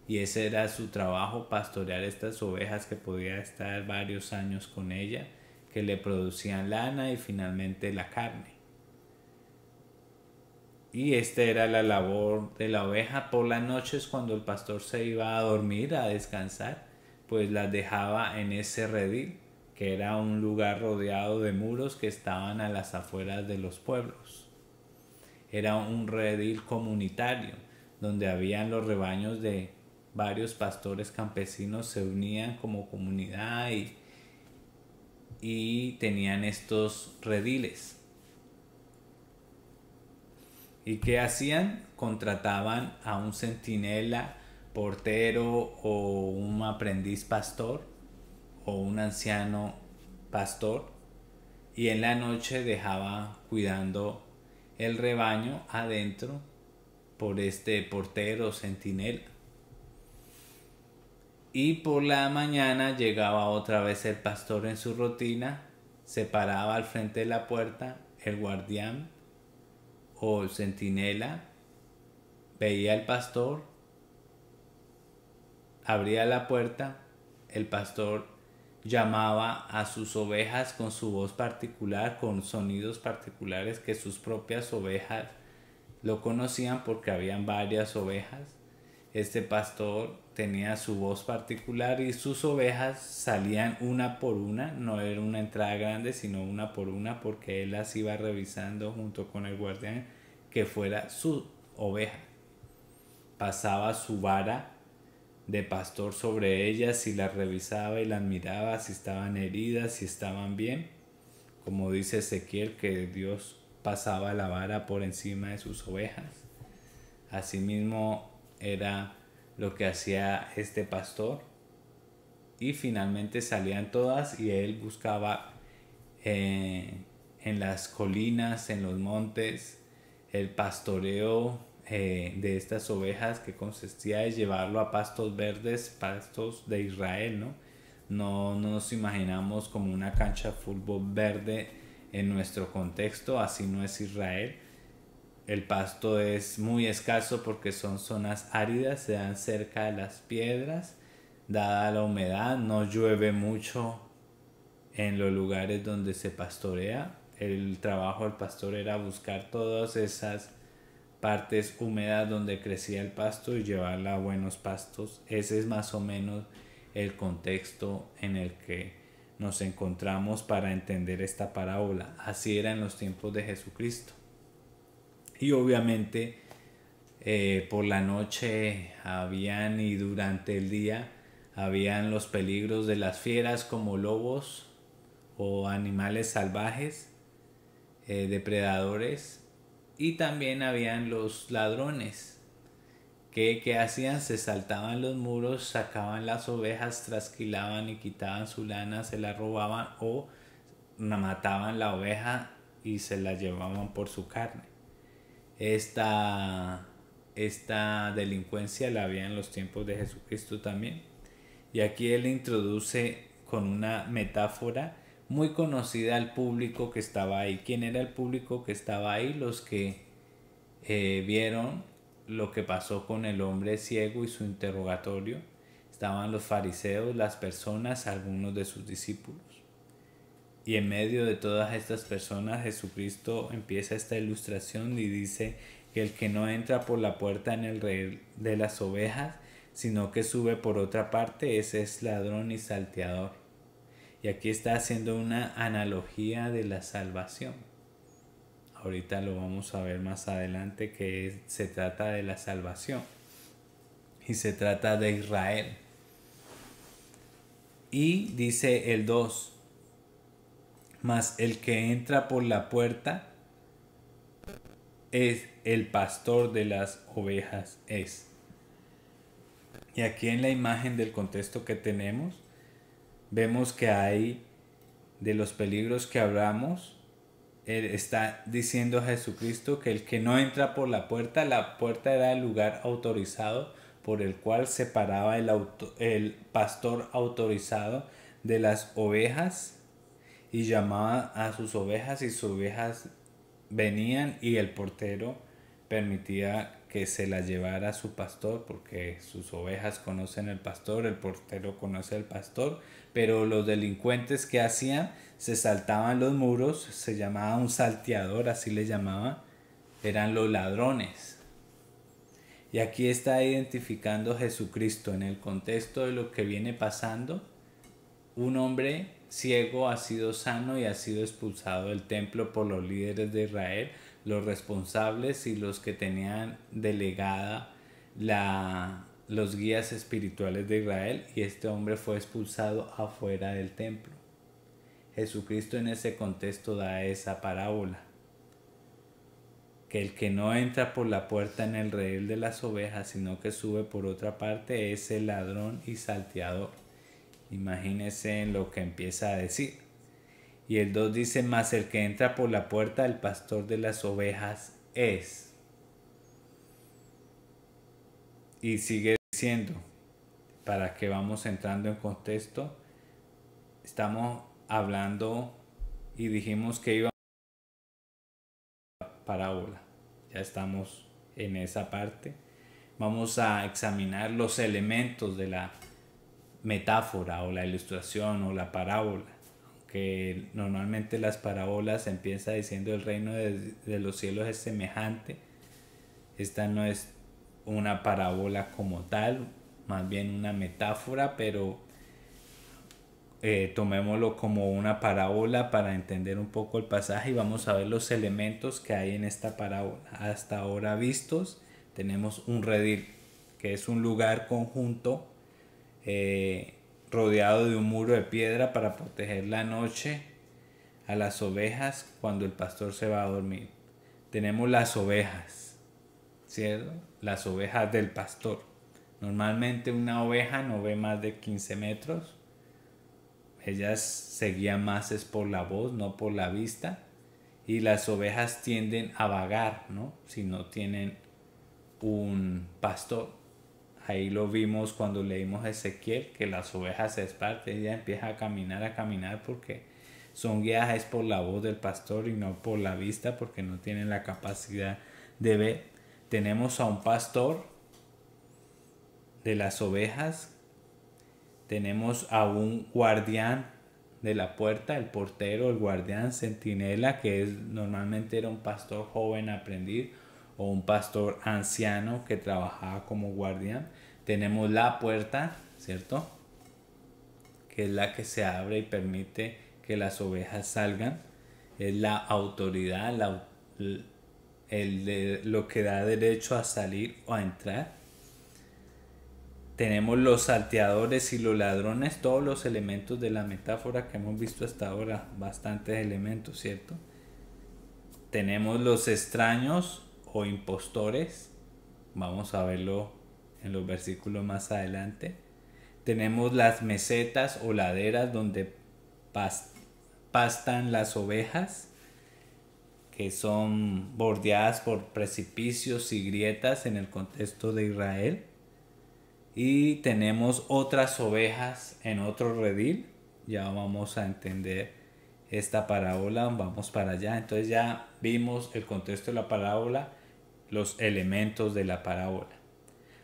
Y ese era su trabajo, pastorear estas ovejas que podía estar varios años con ella, que le producían lana y finalmente la carne. Y esta era la labor de la oveja. Por las noches, cuando el pastor se iba a dormir, a descansar, pues las dejaba en ese redil, que era un lugar rodeado de muros que estaban a las afueras de los pueblos. Era un redil comunitario, donde habían los rebaños de varios pastores campesinos, se unían como comunidad y tenían estos rediles. ¿Y qué hacían? Contrataban a un centinela, portero o un aprendiz pastor o un anciano pastor, y en la noche dejaba cuidando el rebaño adentro por este portero o centinela. Y por la mañana llegaba otra vez el pastor en su rutina, se paraba al frente de la puerta, el guardián o el centinela veía al pastor, abría la puerta, el pastor llamaba a sus ovejas con su voz particular, con sonidos particulares que sus propias ovejas lo conocían porque habían varias ovejas. Este pastor tenía su voz particular y sus ovejas salían una por una, no era una entrada grande, sino una por una, porque él las iba revisando junto con el guardián que fuera su oveja. Pasaba su vara de pastor sobre ellas y las revisaba y las miraba si estaban heridas, si estaban bien. Como dice Ezequiel, que Dios pasaba la vara por encima de sus ovejas. Asimismo era lo que hacía este pastor, y finalmente salían todas y él buscaba en las colinas, en los montes, el pastoreo de estas ovejas, que consistía en llevarlo a pastos verdes, pastos de Israel, ¿no? No nos imaginamos como una cancha de fútbol verde en nuestro contexto, así no es Israel. El pasto es muy escaso porque son zonas áridas, se dan cerca de las piedras, dada la humedad, no llueve mucho en los lugares donde se pastorea. El trabajo del pastor era buscar todas esas partes húmedas donde crecía el pasto y llevarla a buenos pastos. Ese es más o menos el contexto en el que nos encontramos para entender esta parábola. Así era en los tiempos de Jesucristo. Y obviamente por la noche habían y durante el día habían los peligros de las fieras como lobos o animales salvajes, depredadores, y también habían los ladrones que hacían, se saltaban los muros, sacaban las ovejas, trasquilaban y quitaban su lana, se la robaban o mataban la oveja y se la llevaban por su carne. Esta delincuencia la había en los tiempos de Jesucristo también. Y aquí él introduce con una metáfora muy conocida al público que estaba ahí. ¿Quién era el público que estaba ahí? Los que vieron lo que pasó con el hombre ciego y su interrogatorio. Estaban los fariseos, las personas, algunos de sus discípulos. Y en medio de todas estas personas, Jesucristo empieza esta ilustración y dice que el que no entra por la puerta en el redil de las ovejas, sino que sube por otra parte, ese es ladrón y salteador. Y aquí está haciendo una analogía de la salvación. Ahorita lo vamos a ver más adelante, que se trata de la salvación. Y se trata de Israel. Y dice el 2. Mas el que entra por la puerta es el pastor de las ovejas es. Y aquí en la imagen del contexto que tenemos, vemos que hay de los peligros que hablamos. Él está diciendo a Jesucristo que el que no entra por la puerta era el lugar autorizado por el cual separaba el pastor autorizado de las ovejas y llamaba a sus ovejas y sus ovejas venían y el portero permitía que se las llevara a su pastor porque sus ovejas conocen el pastor, el portero conoce el pastor, pero los delincuentes que hacían se saltaban los muros, se llamaba un salteador, así le llamaban, eran los ladrones. Y aquí está identificando Jesucristo en el contexto de lo que viene pasando. Un hombre ciego ha sido sano y ha sido expulsado del templo por los líderes de Israel, los responsables y los que tenían delegada los guías espirituales de Israel, y este hombre fue expulsado afuera del templo. Jesucristo en ese contexto da esa parábola, que el que no entra por la puerta en el redil de las ovejas, sino que sube por otra parte, es el ladrón y salteador. Imagínense en lo que empieza a decir. Y el 2 dice, mas el que entra por la puerta, el pastor de las ovejas es. Y sigue diciendo, para que vamos entrando en contexto, estamos hablando y dijimos que iba a parábola. Ya estamos en esa parte. Vamos a examinar los elementos de la metáfora o la ilustración o la parábola, que normalmente las parábolas empieza diciendo el reino de los cielos es semejante. Esta no es una parábola como tal, más bien una metáfora, pero tomémoslo como una parábola para entender un poco el pasaje y vamos a ver los elementos que hay en esta parábola. Hasta ahora vistos, tenemos un redil, que es un lugar conjunto rodeado de un muro de piedra para proteger la noche a las ovejas cuando el pastor se va a dormir. Tenemos las ovejas, ¿cierto? Las ovejas del pastor. Normalmente una oveja no ve más de 15 metros. Ellas se guían más es por la voz, no por la vista. Y las ovejas tienden a vagar, ¿no? Si no tienen un pastor. Ahí lo vimos cuando leímos Ezequiel, que las ovejas se esparten y ya empieza a caminar porque son guiadas por la voz del pastor y no por la vista porque no tienen la capacidad de ver. Tenemos a un pastor de las ovejas, tenemos a un guardián de la puerta, el portero, el guardián, centinela, que normalmente era un pastor joven aprendiz o un pastor anciano que trabajaba como guardián. Tenemos la puerta, ¿cierto?, que es la que se abre y permite que las ovejas salgan. Es la autoridad, lo que da derecho a salir o a entrar. Tenemos los salteadores y los ladrones, todos los elementos de la metáfora que hemos visto hasta ahora, bastantes elementos, ¿cierto? Tenemos los extraños o impostores, vamos a verlo en los versículos más adelante. Tenemos las mesetas o laderas donde pastan las ovejas, que son bordeadas por precipicios y grietas en el contexto de Israel. Y tenemos otras ovejas en otro redil. Ya vamos a entender esta parábola, vamos para allá. Entonces ya vimos el contexto de la parábola, los elementos de la parábola.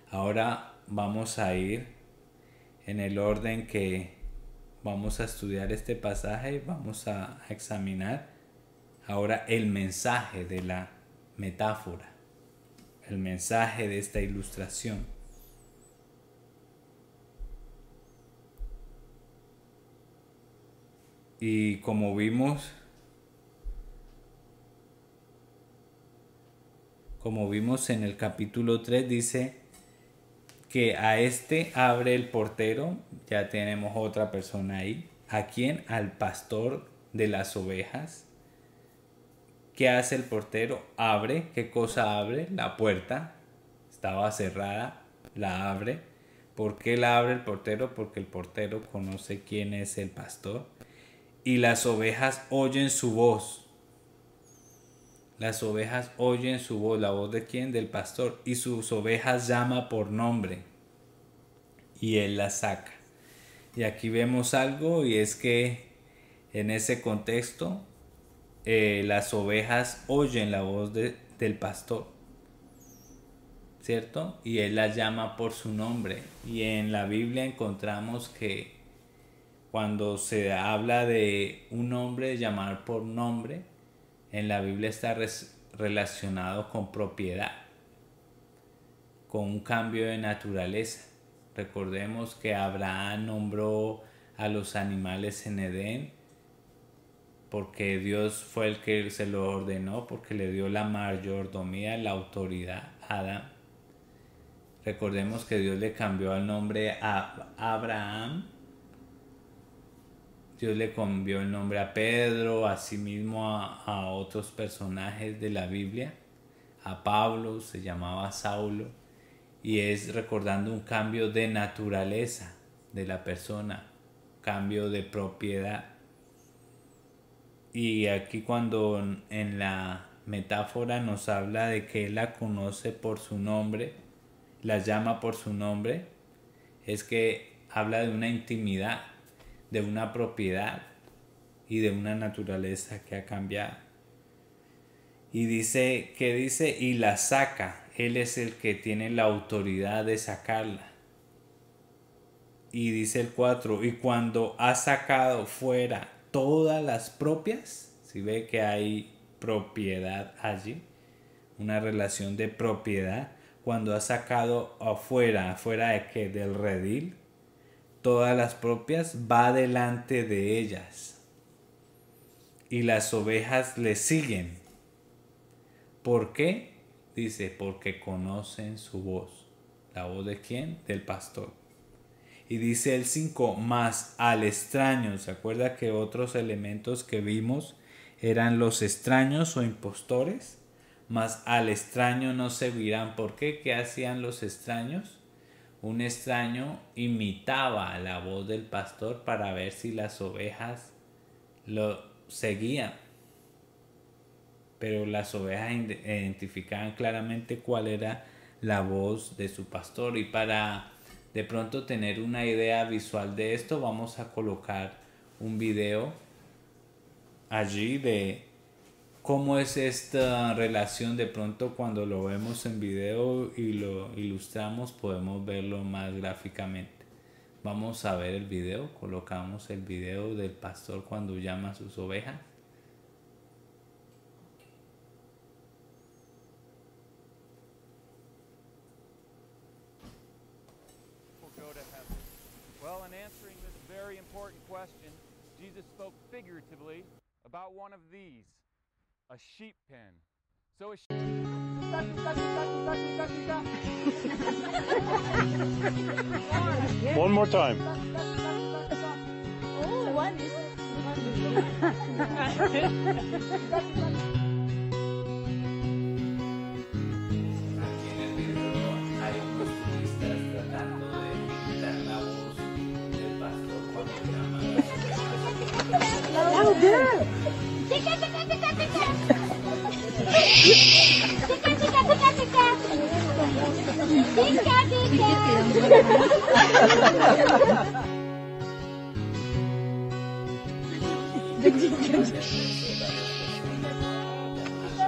Ahora vamos a ir en el orden que vamos a estudiar este pasaje. Vamos a examinar ahora el mensaje de la metáfora, el mensaje de esta ilustración. Y como vimos en el capítulo 3, dice que a este abre el portero. Ya tenemos otra persona ahí. ¿A quién? Al pastor de las ovejas. ¿Qué hace el portero? Abre. ¿Qué cosa abre? La puerta. Estaba cerrada, la abre. ¿Por qué la abre el portero? Porque el portero conoce quién es el pastor. Y las ovejas oyen su voz. Las ovejas oyen su voz. ¿La voz de quién? Del pastor. Y sus ovejas llama por nombre. Y él las saca. Y aquí vemos algo, y es que en ese contexto las ovejas oyen la voz del pastor, ¿cierto? Y él las llama por su nombre. Y en la Biblia encontramos que cuando se habla de un hombre llamar por nombre, en la Biblia está relacionado con propiedad, con un cambio de naturaleza. Recordemos que Abraham nombró a los animales en Edén porque Dios fue el que se lo ordenó, porque le dio la mayordomía, la autoridad a Adán. Recordemos que Dios le cambió el nombre a Abraham. Dios le cambió el nombre a Pedro, asimismo a otros personajes de la Biblia. A Pablo se llamaba Saulo. Y es recordando un cambio de naturaleza de la persona, cambio de propiedad. Y aquí cuando en la metáfora nos habla de que él la conoce por su nombre, la llama por su nombre, es que habla de una intimidad, de una propiedad y de una naturaleza que ha cambiado. Y dice, ¿qué dice? Y la saca. Él es el que tiene la autoridad de sacarla. Y dice el 4, y cuando ha sacado fuera todas las propias, si ve que hay propiedad allí, una relación de propiedad, cuando ha sacado afuera de qué, del redil, todas las propias, va delante de ellas. Y las ovejas le siguen. ¿Por qué? Dice, porque conocen su voz. ¿La voz de quién? Del pastor. Y dice el 5, más al extraño. ¿Se acuerda que otros elementos que vimos eran los extraños o impostores? Más al extraño no seguirán. ¿Por qué? ¿Qué hacían los extraños? Un extraño imitaba la voz del pastor para ver si las ovejas lo seguían. Pero las ovejas identificaban claramente cuál era la voz de su pastor. Y para de pronto tener una idea visual de esto, vamos a colocar un video allí de cómo es esta relación. De pronto cuando lo vemos en video y lo ilustramos podemos verlo más gráficamente. Vamos a ver el video, colocamos el video del pastor cuando llama a sus ovejas. Well, in answering this very important question, Jesus spoke figuratively about one of these, a sheep pen. So a One more time. Oh, one is Aquí en el video hay unos turistas tratando de imitar la voz del pastor cuando llama a las ovejas. Oh, good. Tika, tika, tika, tika. Tika, tika, tika, tika. Tika, tika.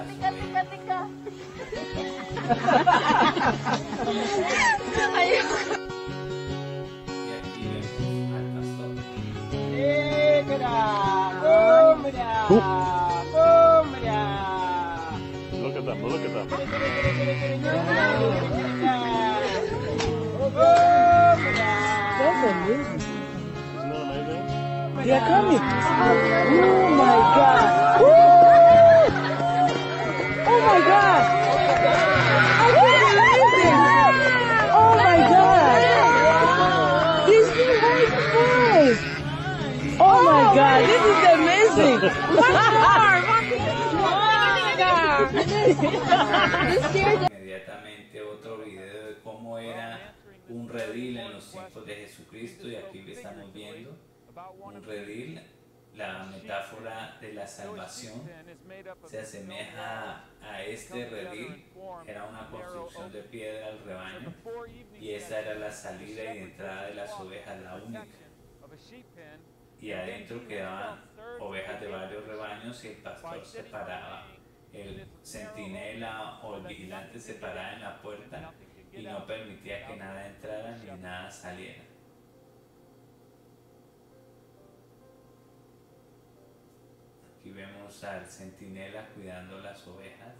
Tika, tika, tika. Y aquí vemos al pastor. Look at them. Look at them. Isn't that amazing? They are coming. Oh my God. Woo! Oh my God. Oh my God. This is nice. Oh my God. This is amazing. Inmediatamente otro video de cómo era un redil en los tiempos de Jesucristo, y aquí lo estamos viendo, un redil, la metáfora de la salvación se asemeja a este redil. Era una construcción de piedra al rebaño, y esa era la salida y entrada de las ovejas, la única, y adentro quedaban ovejas de varios rebaños, y el pastor se paraba, el centinela o el vigilante se paraba en la puerta y no permitía que nada entrara ni nada saliera. Aquí vemos al centinela cuidando las ovejas.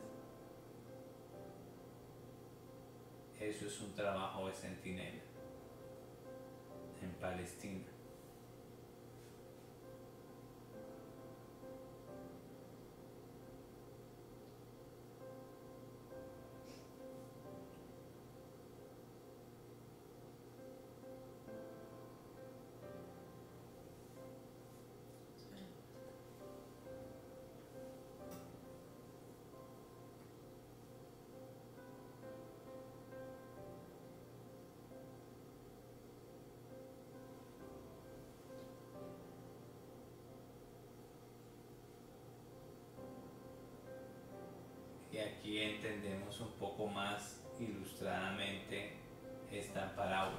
Eso es un trabajo de centinela en Palestina. Y aquí entendemos un poco más ilustradamente esta parábola.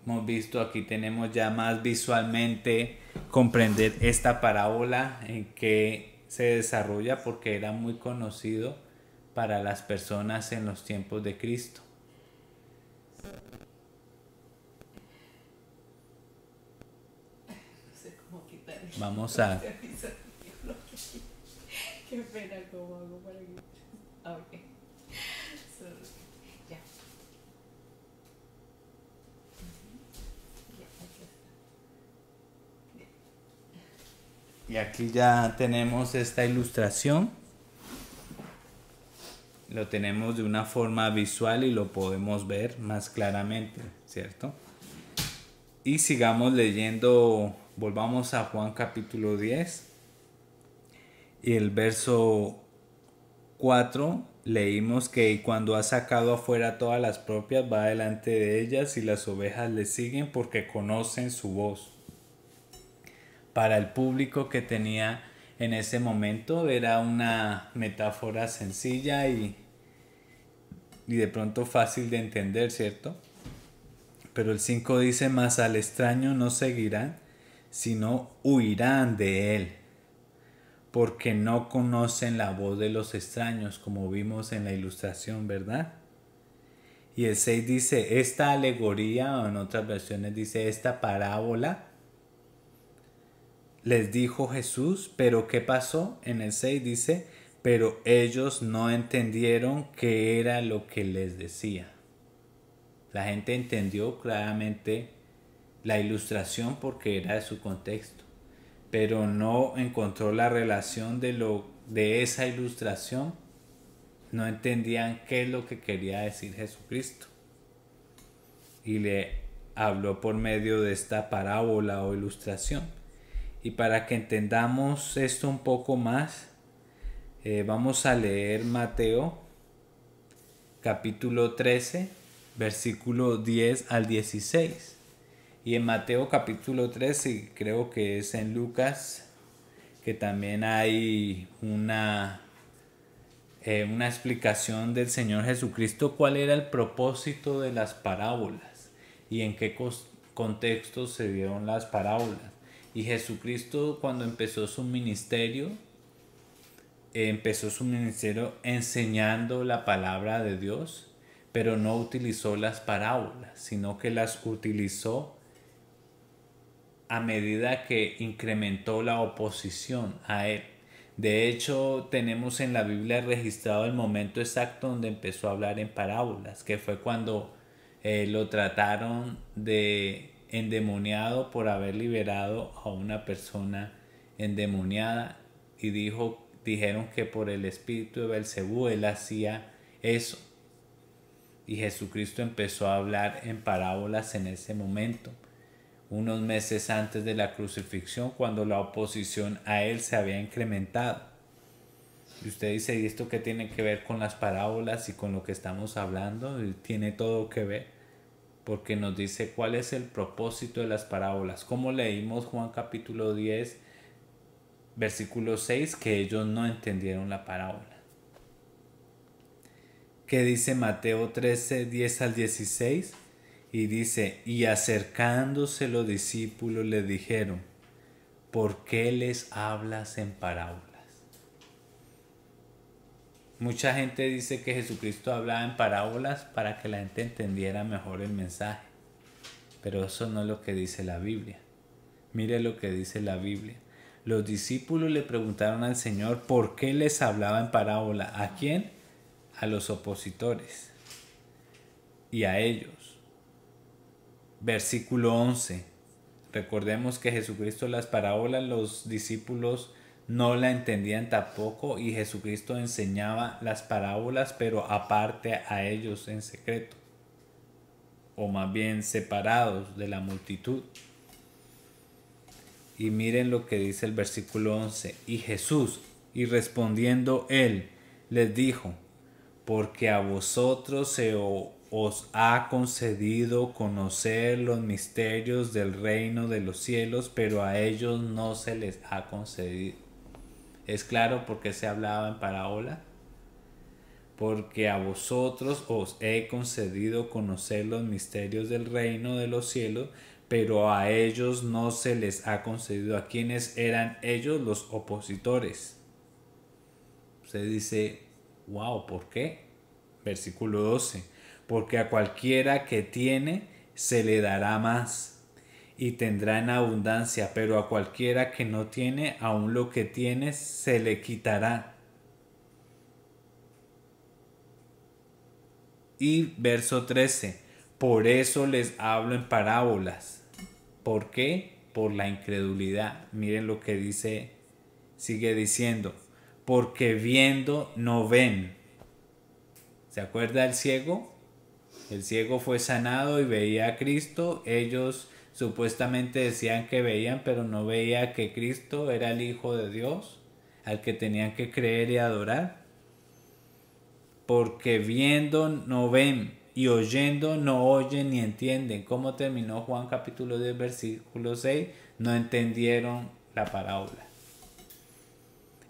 Hemos visto, aquí tenemos ya más visualmente comprender esta parábola en que se desarrolla, porque era muy conocido para las personas en los tiempos de Cristo. Vamos a... Qué pena, ¿cómo hago para que...? Ah, ok. Ya. Y aquí ya tenemos esta ilustración. Lo tenemos de una forma visual y lo podemos ver más claramente, ¿cierto? Y sigamos leyendo, volvamos a Juan capítulo 10 y el verso 4. Leímos que cuando ha sacado afuera todas las propias, va delante de ellas, y las ovejas le siguen porque conocen su voz. Para el público que tenía en ese momento era una metáfora sencilla y de pronto fácil de entender, ¿cierto? Pero el 5 dice: mas al extraño no seguirán, sino huirán de él, porque no conocen la voz de los extraños, como vimos en la ilustración, ¿verdad? Y el 6 dice, esta alegoría, o en otras versiones dice, esta parábola, les dijo Jesús, pero ¿qué pasó? En el 6 dice, pero ellos no entendieron qué era lo que les decía. La gente entendió claramente la ilustración porque era de su contexto, pero no encontró la relación de esa ilustración. No entendían qué es lo que quería decir Jesucristo. Y le habló por medio de esta parábola o ilustración. Y para que entendamos esto un poco más, vamos a leer Mateo capítulo 13, versículo 10 al 16. Y en Mateo capítulo 13, y creo que es en Lucas, que también hay una explicación del Señor Jesucristo cuál era el propósito de las parábolas y en qué contextos se dieron las parábolas. Y Jesucristo, cuando empezó su ministerio enseñando la palabra de Dios, pero no utilizó las parábolas, sino que las utilizó a medida que incrementó la oposición a él. De hecho, tenemos en la Biblia registrado el momento exacto donde empezó a hablar en parábolas, que fue cuando lo trataron de endemoniado por haber liberado a una persona endemoniada, y dijeron que por el espíritu de Belcebú él hacía eso. Y Jesucristo empezó a hablar en parábolas en ese momento, unos meses antes de la crucifixión, cuando la oposición a él se había incrementado. Y usted dice, ¿y esto qué tiene que ver con las parábolas y con lo que estamos hablando? Y tiene todo que ver, porque nos dice cuál es el propósito de las parábolas. Como leímos Juan capítulo 10, versículo 6, que ellos no entendieron la parábola. ¿Qué dice Mateo 13, 10 al 16? Y dice, y acercándose los discípulos le dijeron, ¿por qué les hablas en parábolas? Mucha gente dice que Jesucristo hablaba en parábolas para que la gente entendiera mejor el mensaje, pero eso no es lo que dice la Biblia. Mire lo que dice la Biblia. Los discípulos le preguntaron al Señor por qué les hablaba en parábola. ¿A quién? A los opositores y a ellos. Versículo 11. Recordemos que Jesucristo las parábolas, los discípulos no la entendían tampoco, y Jesucristo enseñaba las parábolas, pero aparte a ellos en secreto, o más bien separados de la multitud. Y miren lo que dice el versículo 11. Y Jesús, y respondiendo él, les dijo, porque a vosotros se os ha concedido conocer los misterios del reino de los cielos, pero a ellos no se les ha concedido. ¿Es claro por qué se hablaba en parábola? Porque a vosotros os he concedido conocer los misterios del reino de los cielos, pero a ellos no se les ha concedido. ¿A quiénes eran ellos? Los opositores. Usted dice, wow, ¿por qué? Versículo 12. Porque a cualquiera que tiene se le dará más y tendrá en abundancia, pero a cualquiera que no tiene, aun lo que tiene se le quitará. Y verso 13. Por eso les hablo en parábolas. ¿Por qué? Por la incredulidad. Miren lo que dice, sigue diciendo, porque viendo no ven. ¿Se acuerda el ciego? El ciego fue sanado y veía a Cristo. Ellos supuestamente decían que veían, pero no veía que Cristo era el Hijo de Dios, al que tenían que creer y adorar. Porque viendo no ven, y oyendo no oyen ni entienden. ¿Cómo terminó Juan capítulo 10 versículo 6? No entendieron la parábola.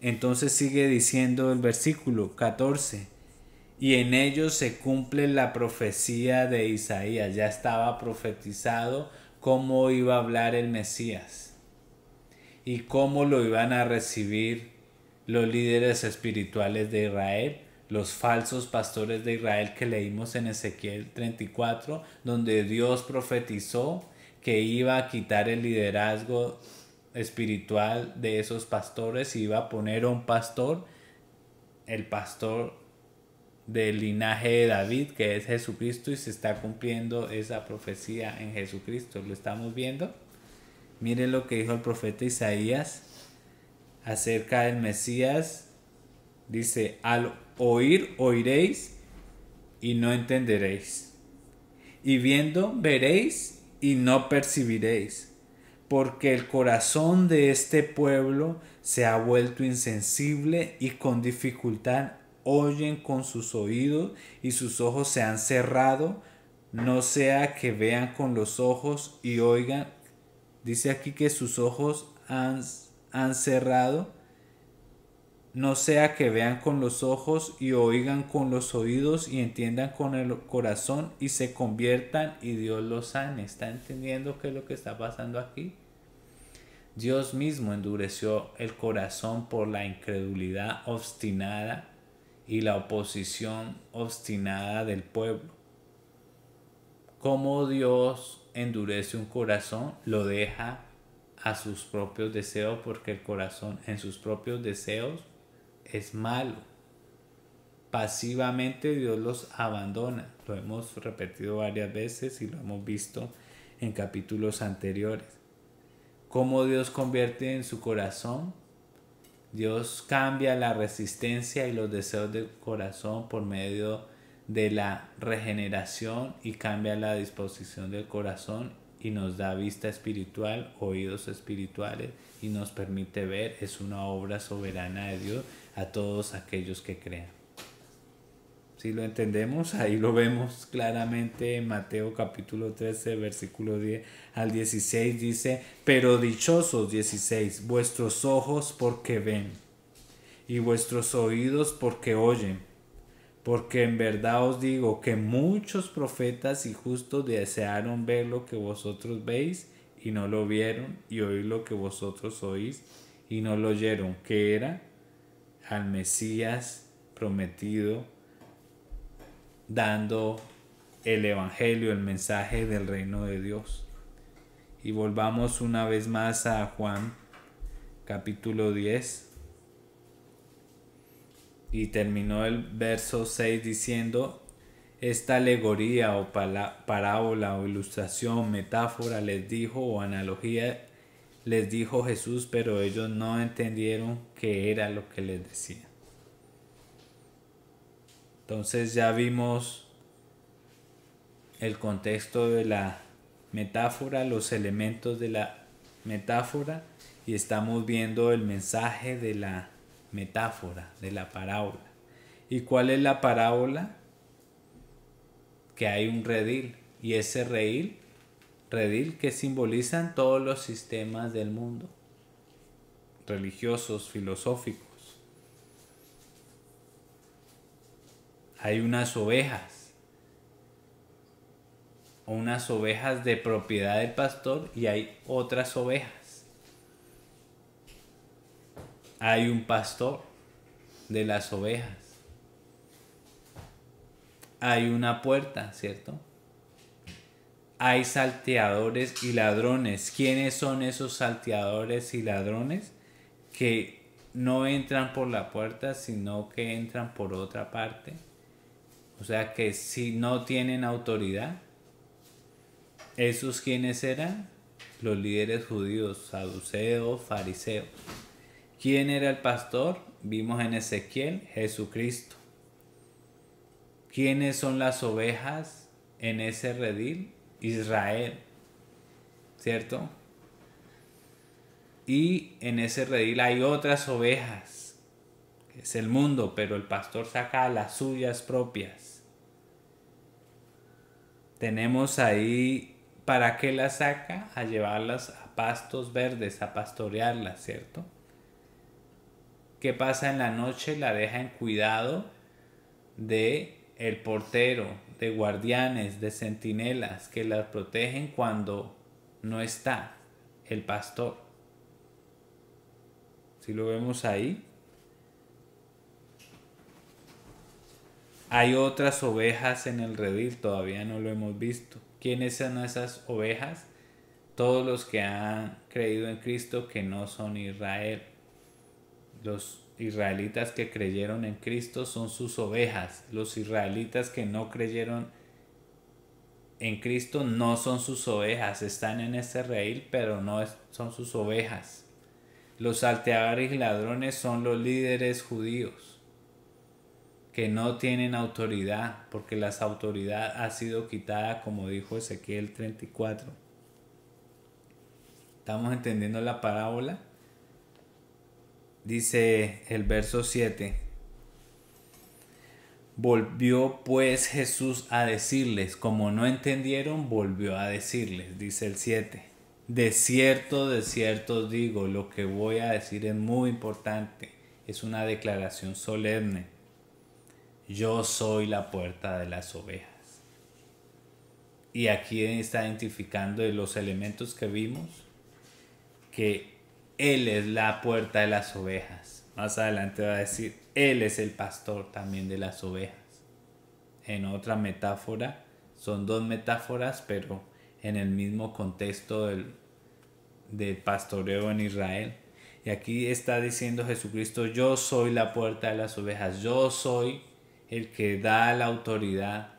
Entonces sigue diciendo el versículo 14. Y en ellos se cumple la profecía de Isaías. Ya estaba profetizado cómo iba a hablar el Mesías. y cómo lo iban a recibir los líderes espirituales de Israel, los falsos pastores de Israel que leímos en Ezequiel 34, donde Dios profetizó que iba a quitar el liderazgo espiritual de esos pastores y iba a poner a un pastor, el pastor del linaje de David, que es Jesucristo, y se está cumpliendo esa profecía en Jesucristo. ¿Lo estamos viendo? Miren lo que dijo el profeta Isaías acerca del Mesías. Dice: al oír oiréis y no entenderéis, y viendo veréis y no percibiréis, porque el corazón de este pueblo se ha vuelto insensible y con dificultad oyen con sus oídos y sus ojos se han cerrado, no sea que vean con los ojos y oigan. Dice aquí que sus ojos han cerrado, no sea que vean con los ojos y oigan con los oídos y entiendan con el corazón y se conviertan y Dios los sane. ¿Está entendiendo qué es lo que está pasando aquí? Dios mismo endureció el corazón por la incredulidad obstinada y la oposición obstinada del pueblo. ¿Cómo Dios endurece un corazón? Lo deja a sus propios deseos, porque el corazón en sus propios deseos es malo. Pasivamente Dios los abandona. Lo hemos repetido varias veces y lo hemos visto en capítulos anteriores. ¿Cómo Dios convierte en su corazón? Dios cambia la resistencia y los deseos del corazón por medio de la regeneración y cambia la disposición del corazón y nos da vista espiritual, oídos espirituales y nos permite ver. Es una obra soberana de Dios a todos aquellos que crean. Si lo entendemos, ahí lo vemos claramente en Mateo capítulo 13, versículo 10 al 16, dice: pero dichosos, 16, vuestros ojos porque ven y vuestros oídos porque oyen, porque en verdad os digo que muchos profetas y justos desearon ver lo que vosotros veis y no lo vieron, y oír lo que vosotros oís y no lo oyeron, que era al Mesías prometido, dando el evangelio, el mensaje del reino de Dios. Y volvamos una vez más a Juan capítulo 10 y terminó el verso 6 diciendo: esta alegoría o parábola o ilustración, metáfora les dijo, o analogía les dijo Jesús, pero ellos no entendieron qué era lo que les decía. Entonces ya vimos el contexto de la metáfora, los elementos de la metáfora, y estamos viendo el mensaje de la metáfora, de la parábola. ¿Y cuál es la parábola? Que hay un redil, y ese redil que simbolizan todos los sistemas del mundo, religiosos, filosóficos. Hay unas ovejas de propiedad del pastor y hay otras ovejas. Hay un pastor de las ovejas. Hay una puerta, ¿cierto? Hay salteadores y ladrones. ¿Quiénes son esos salteadores y ladrones? Que no entran por la puerta, sino que entran por otra parte. O sea que si no tienen autoridad. ¿Esos quiénes eran? Los líderes judíos, saduceos, fariseos. ¿Quién era el pastor? Vimos en Ezequiel, Jesucristo. ¿Quiénes son las ovejas en ese redil? Israel, ¿cierto? Y en ese redil hay otras ovejas, que es el mundo, pero el pastor saca las suyas propias. Tenemos ahí, ¿para qué las saca? A llevarlas a pastos verdes, a pastorearlas, ¿cierto? ¿Qué pasa en la noche? La deja en cuidado de el portero, de guardianes, de centinelas que las protegen cuando no está el pastor. Si lo vemos ahí. Hay otras ovejas en el redil, todavía no lo hemos visto. ¿Quiénes son esas ovejas? Todos los que han creído en Cristo que no son Israel. Los israelitas que creyeron en Cristo son sus ovejas. Los israelitas que no creyeron en Cristo no son sus ovejas. Están en ese redil, pero no son sus ovejas. Los salteadores y ladrones son los líderes judíos que no tienen autoridad, porque la autoridad ha sido quitada, como dijo Ezequiel 34. ¿Estamos entendiendo la parábola? Dice el verso 7. Volvió pues Jesús a decirles, como no entendieron, volvió a decirles, dice el 7. De cierto os digo, lo que voy a decir es muy importante, es una declaración solemne. Yo soy la puerta de las ovejas. Y aquí está identificando de los elementos que vimos que Él es la puerta de las ovejas. Más adelante va a decir, Él es el pastor también de las ovejas. En otra metáfora, son dos metáforas, pero en el mismo contexto del pastoreo en Israel. Y aquí está diciendo Jesucristo, yo soy la puerta de las ovejas, yo soy el que da la autoridad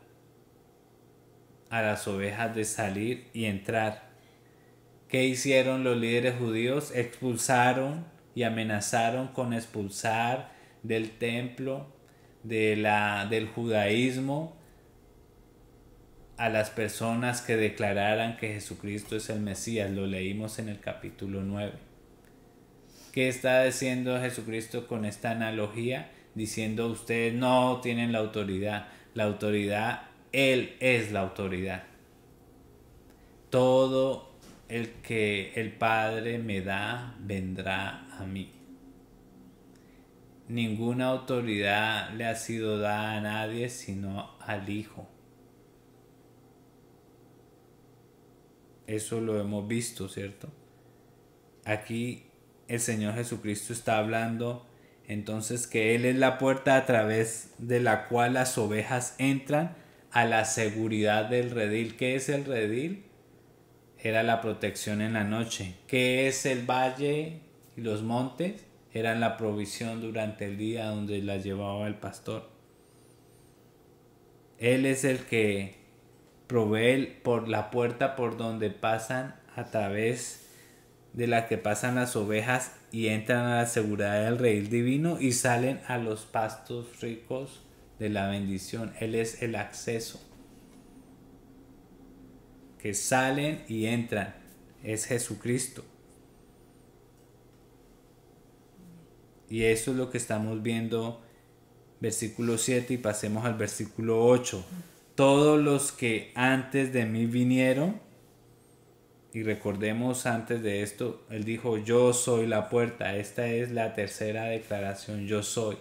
a las ovejas de salir y entrar. ¿Qué hicieron los líderes judíos? Expulsaron y amenazaron con expulsar del templo, del judaísmo, a las personas que declararan que Jesucristo es el Mesías. Lo leímos en el capítulo 9. ¿Qué está diciendo Jesucristo con esta analogía? Diciendo, ustedes no tienen la autoridad. La autoridad, Él es la autoridad. Todo el que el Padre me da, vendrá a mí. Ninguna autoridad le ha sido dada a nadie sino al Hijo. Eso lo hemos visto, ¿cierto? Aquí el Señor Jesucristo está hablando entonces que Él es la puerta a través de la cual las ovejas entran a la seguridad del redil. ¿Qué es el redil? Era la protección en la noche. ¿Qué es el valle y los montes? Eran la provisión durante el día donde la llevaba el pastor. Él es el que provee por la puerta por donde pasan, a través de la que pasan las ovejas y entran a la seguridad del redil divino y salen a los pastos ricos de la bendición. Él es el acceso. Que salen y entran. Es Jesucristo. Y eso es lo que estamos viendo, versículo 7, y pasemos al versículo 8. Todos los que antes de mí vinieron, y recordemos antes de esto, Él dijo, yo soy la puerta. Esta es la tercera declaración, yo soy.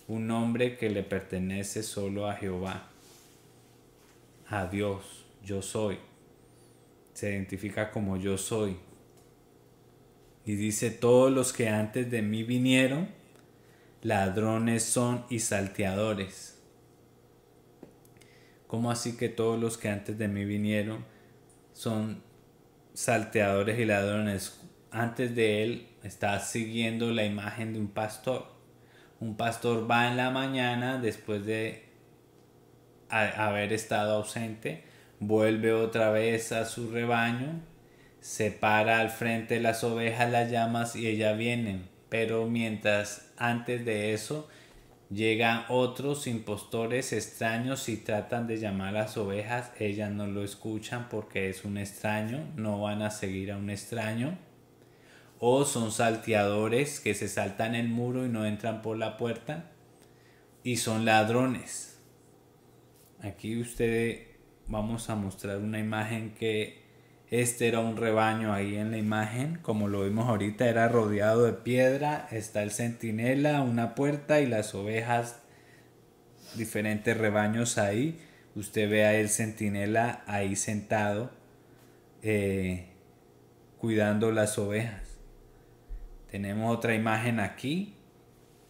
Un nombre que le pertenece solo a Jehová, a Dios, yo soy. Se identifica como yo soy. Y dice, todos los que antes de mí vinieron, ladrones son y salteadores. ¿Cómo así que todos los que antes de mí vinieron son salteadores y ladrones? Antes de él está siguiendo la imagen de un pastor. Un pastor va en la mañana después de haber estado ausente, vuelve otra vez a su rebaño, se para al frente de las ovejas, las llama y ellas vienen. Pero mientras antes de eso llegan otros impostores extraños y tratan de llamar a las ovejas, ellas no lo escuchan porque es un extraño, no van a seguir a un extraño. O son salteadores que se saltan el muro y no entran por la puerta. Y son ladrones. Aquí vamos a mostrar una imagen que este era un rebaño ahí en la imagen. Como lo vimos ahorita, era rodeado de piedra. Está el centinela, una puerta y las ovejas, diferentes rebaños ahí. Usted ve a el centinela ahí sentado, cuidando las ovejas. Tenemos otra imagen aquí.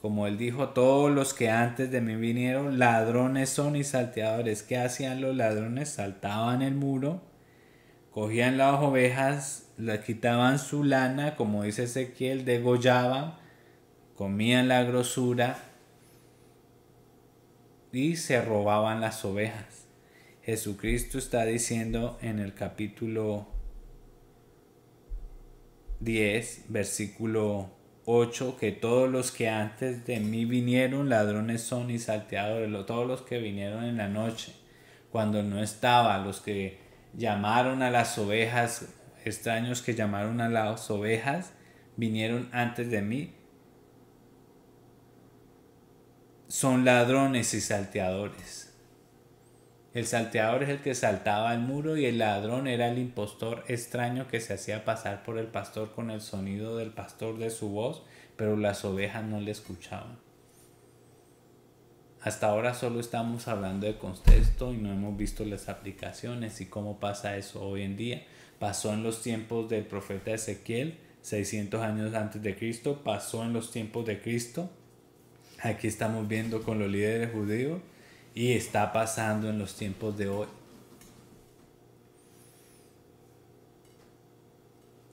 Como él dijo, todos los que antes de mí vinieron, ladrones son y salteadores. ¿Qué hacían los ladrones? Saltaban el muro, cogían las ovejas, le quitaban su lana, como dice Ezequiel, degollaban, comían la grosura y se robaban las ovejas. Jesucristo está diciendo en el capítulo 10, versículo 8, que todos los que antes de mí vinieron, ladrones son y salteadores. Todos los que vinieron en la noche, cuando no estaba, los que llamaron a las ovejas, extraños que llamaron a las ovejas, vinieron antes de mí, son ladrones y salteadores. El salteador es el que saltaba el muro y el ladrón era el impostor extraño que se hacía pasar por el pastor con el sonido del pastor de su voz, pero las ovejas no le escuchaban. Hasta ahora solo estamos hablando de contexto y no hemos visto las aplicaciones y cómo pasa eso hoy en día. Pasó en los tiempos del profeta Ezequiel, 600 años antes de Cristo, pasó en los tiempos de Cristo. Aquí estamos viendo con los líderes judíos. Y está pasando en los tiempos de hoy.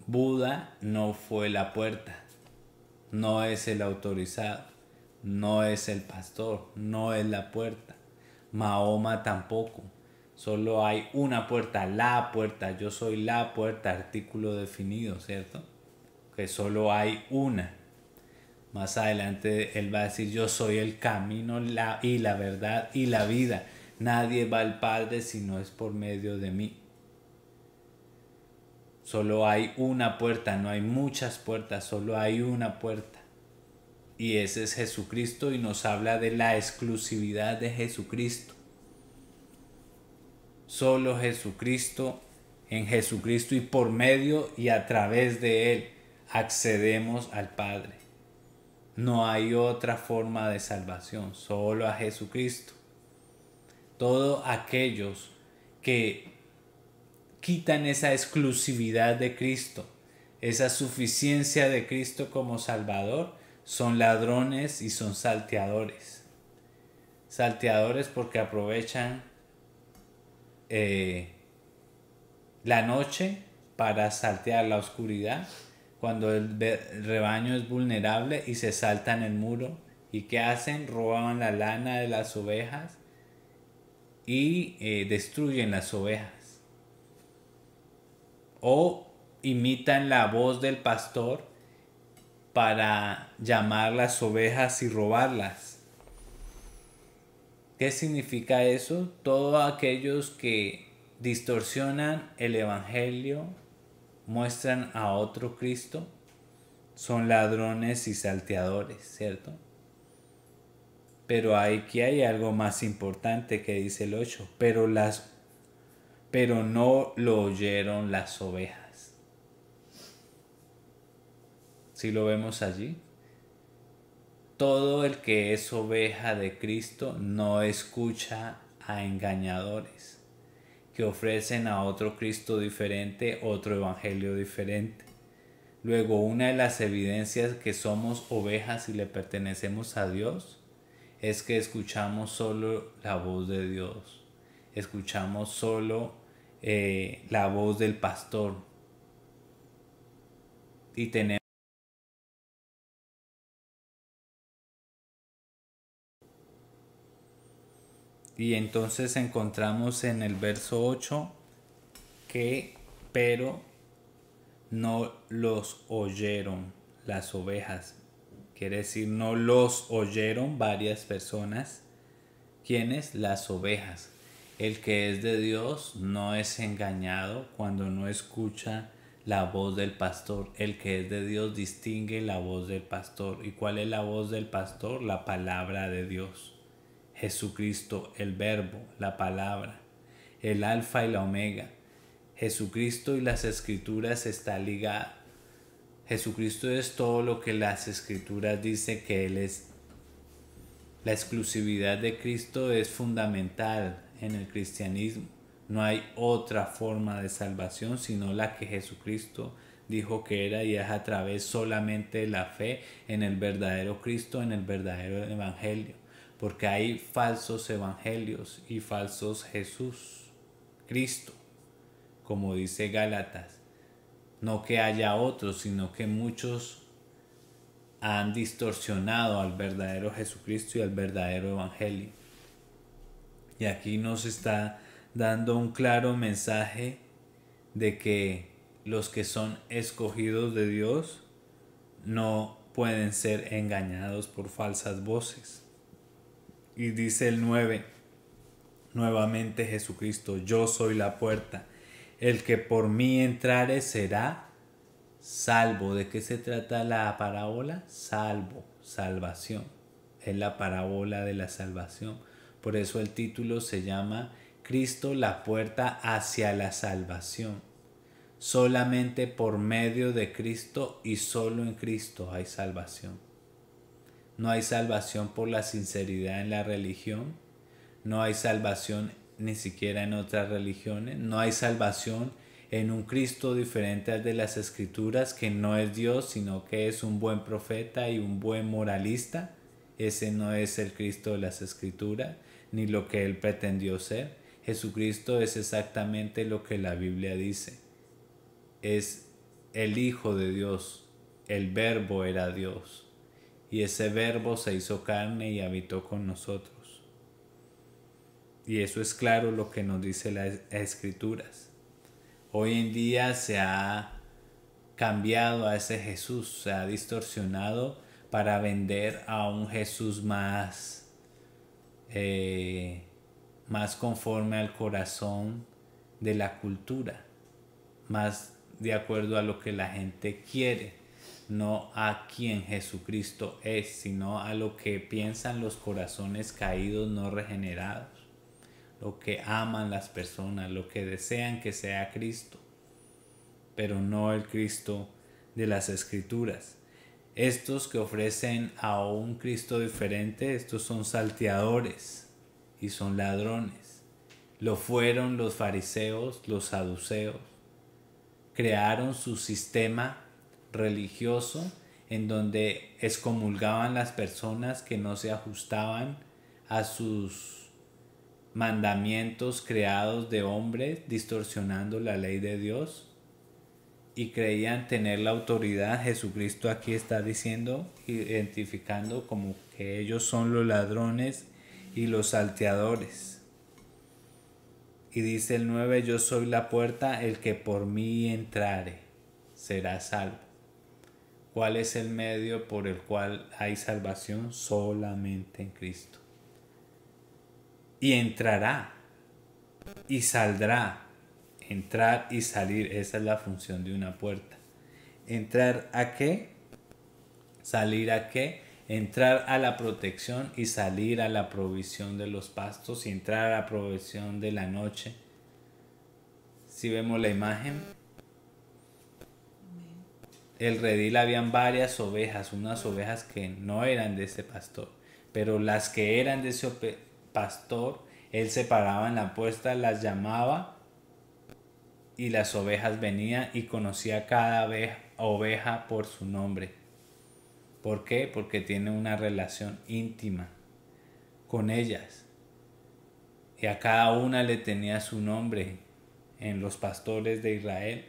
Buda no fue la puerta, no es el autorizado, no es el pastor, no es la puerta. Mahoma tampoco. Solo hay una puerta, la puerta. Yo soy la puerta, artículo definido, ¿cierto? Que solo hay una. Más adelante él va a decir, yo soy el camino y la verdad y la vida. Nadie va al Padre si no es por medio de mí. Solo hay una puerta, no hay muchas puertas, solo hay una puerta. Y ese es Jesucristo y nos habla de la exclusividad de Jesucristo. Solo Jesucristo, en Jesucristo y por medio y a través de Él accedemos al Padre. No hay otra forma de salvación, solo a Jesucristo. Todos aquellos que quitan esa exclusividad de Cristo, esa suficiencia de Cristo como Salvador, son ladrones y son salteadores. Salteadores porque aprovechan la noche para saltear la oscuridad, cuando el rebaño es vulnerable y se saltan el muro. ¿Y qué hacen? Roban la lana de las ovejas y destruyen las ovejas. O imitan la voz del pastor para llamar las ovejas y robarlas. ¿Qué significa eso? Todos aquellos que distorsionan el evangelio, muestran a otro Cristo, son ladrones y salteadores, ¿cierto? Pero aquí hay algo más importante que dice el 8, pero no lo oyeron las ovejas. ¿Sí lo vemos allí? Todo el que es oveja de Cristo no escucha a engañadores que ofrecen a otro Cristo diferente, otro evangelio diferente. Luego, una de las evidencias que somos ovejas y le pertenecemos a Dios es que escuchamos solo la voz de Dios. Escuchamos solo la voz del pastor. Y tenemos Y entonces encontramos en el verso 8 que, pero no los oyeron las ovejas. Quiere decir, no los oyeron varias personas. ¿Quiénes? Las ovejas. El que es de Dios no es engañado cuando no escucha la voz del pastor. El que es de Dios distingue la voz del pastor. ¿Y cuál es la voz del pastor? La palabra de Dios. Jesucristo, el verbo, la palabra, el alfa y la omega. Jesucristo y las escrituras está ligado. Jesucristo es todo lo que las escrituras dicen que Él es. La exclusividad de Cristo es fundamental en el cristianismo. No hay otra forma de salvación sino la que Jesucristo dijo que era, y es a través solamente de la fe en el verdadero Cristo, en el verdadero Evangelio. Porque hay falsos evangelios y falsos Jesús, Cristo, como dice Gálatas. No que haya otros, sino que muchos han distorsionado al verdadero Jesucristo y al verdadero Evangelio. Y aquí nos está dando un claro mensaje de que los que son escogidos de Dios no pueden ser engañados por falsas voces. Y dice el 9, nuevamente Jesucristo: yo soy la puerta, el que por mí entrare será salvo. ¿De qué se trata la parábola? Salvo, salvación. Es la parábola de la salvación. Por eso el título se llama Cristo, la puerta hacia la salvación. Solamente por medio de Cristo y solo en Cristo hay salvación. No hay salvación por la sinceridad en la religión. No hay salvación ni siquiera en otras religiones. No hay salvación en un Cristo diferente al de las Escrituras, que no es Dios, sino que es un buen profeta y un buen moralista. Ese no es el Cristo de las Escrituras, ni lo que él pretendió ser. Jesucristo es exactamente lo que la Biblia dice. Es el Hijo de Dios. El Verbo era Dios. Y ese Verbo se hizo carne y habitó con nosotros. Y eso es claro lo que nos dice las Escrituras. Hoy en día se ha cambiado a ese Jesús, se ha distorsionado para vender a un Jesús más conforme al corazón de la cultura, más de acuerdo a lo que la gente quiere, no a quien Jesucristo es, sino a lo que piensan los corazones caídos no regenerados, lo que aman las personas, lo que desean que sea Cristo, pero no el Cristo de las Escrituras. Estos que ofrecen a un Cristo diferente, estos son salteadores y son ladrones. Lo fueron los fariseos, los saduceos. Crearon su sistema religioso en donde excomulgaban las personas que no se ajustaban a sus mandamientos creados de hombres, distorsionando la ley de Dios, y creían tener la autoridad. Jesucristo aquí está diciendo, identificando como que ellos son los ladrones y los salteadores. Y dice el 9, yo soy la puerta, el que por mí entrare será salvo. ¿Cuál es el medio por el cual hay salvación? Solamente en Cristo. Y entrará y saldrá. Entrar y salir, esa es la función de una puerta. ¿Entrar a qué? ¿Salir a qué? Entrar a la protección y salir a la provisión de los pastos, y entrar a la provisión de la noche. Si vemos la imagen, el redil habían varias ovejas, unas ovejas que no eran de ese pastor, pero las que eran de ese pastor, él separaba en la puerta, las llamaba, y las ovejas venían y conocía cada oveja por su nombre. ¿Por qué? Porque tiene una relación íntima con ellas. Y a cada una le tenía su nombre. En los pastores de Israel,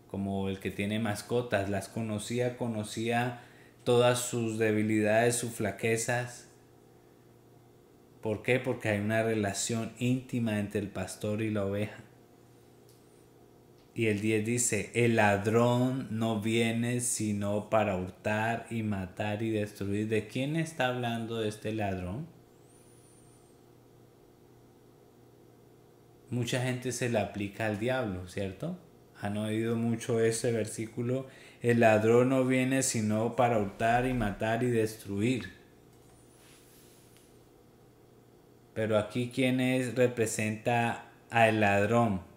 como el que tiene mascotas, las conocía todas sus debilidades, sus flaquezas. ¿Por qué? Porque hay una relación íntima entre el pastor y la oveja. Y el 10 dice, el ladrón no viene sino para hurtar y matar y destruir. ¿De quién está hablando este ladrón? Mucha gente se le aplica al diablo, ¿cierto? Han oído mucho ese versículo, el ladrón no viene sino para hurtar y matar y destruir. Pero aquí, ¿quién representa al ladrón?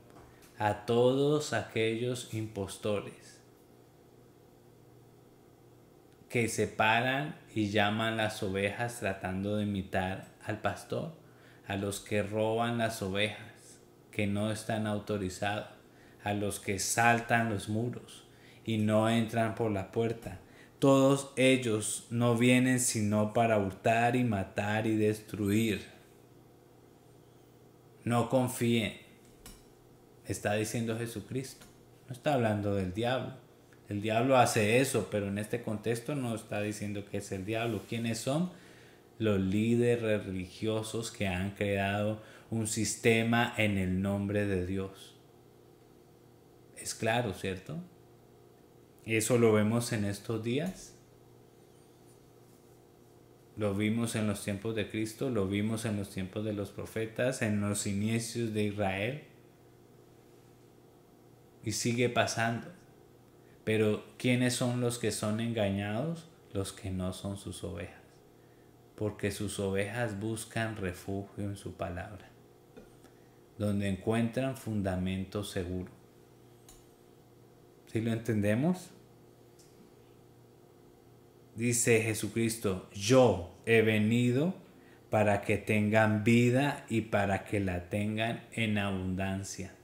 A todos aquellos impostores que separan y llaman las ovejas tratando de imitar al pastor, a los que roban las ovejas que no están autorizados, a los que saltan los muros y no entran por la puerta. Todos ellos no vienen sino para hurtar y matar y destruir. No confíen, está diciendo Jesucristo. No está hablando del diablo. El diablo hace eso, pero en este contexto no está diciendo que es el diablo. ¿Quiénes son? Los líderes religiosos que han creado un sistema en el nombre de Dios. Es claro, ¿cierto? Eso lo vemos en estos días. Lo vimos en los tiempos de Cristo, lo vimos en los tiempos de los profetas, en los inicios de Israel. Y sigue pasando. Pero ¿quiénes son los que son engañados? Los que no son sus ovejas. Porque sus ovejas buscan refugio en su palabra, donde encuentran fundamento seguro. ¿Sí lo entendemos? Dice Jesucristo, yo he venido para que tengan vida y para que la tengan en abundancia.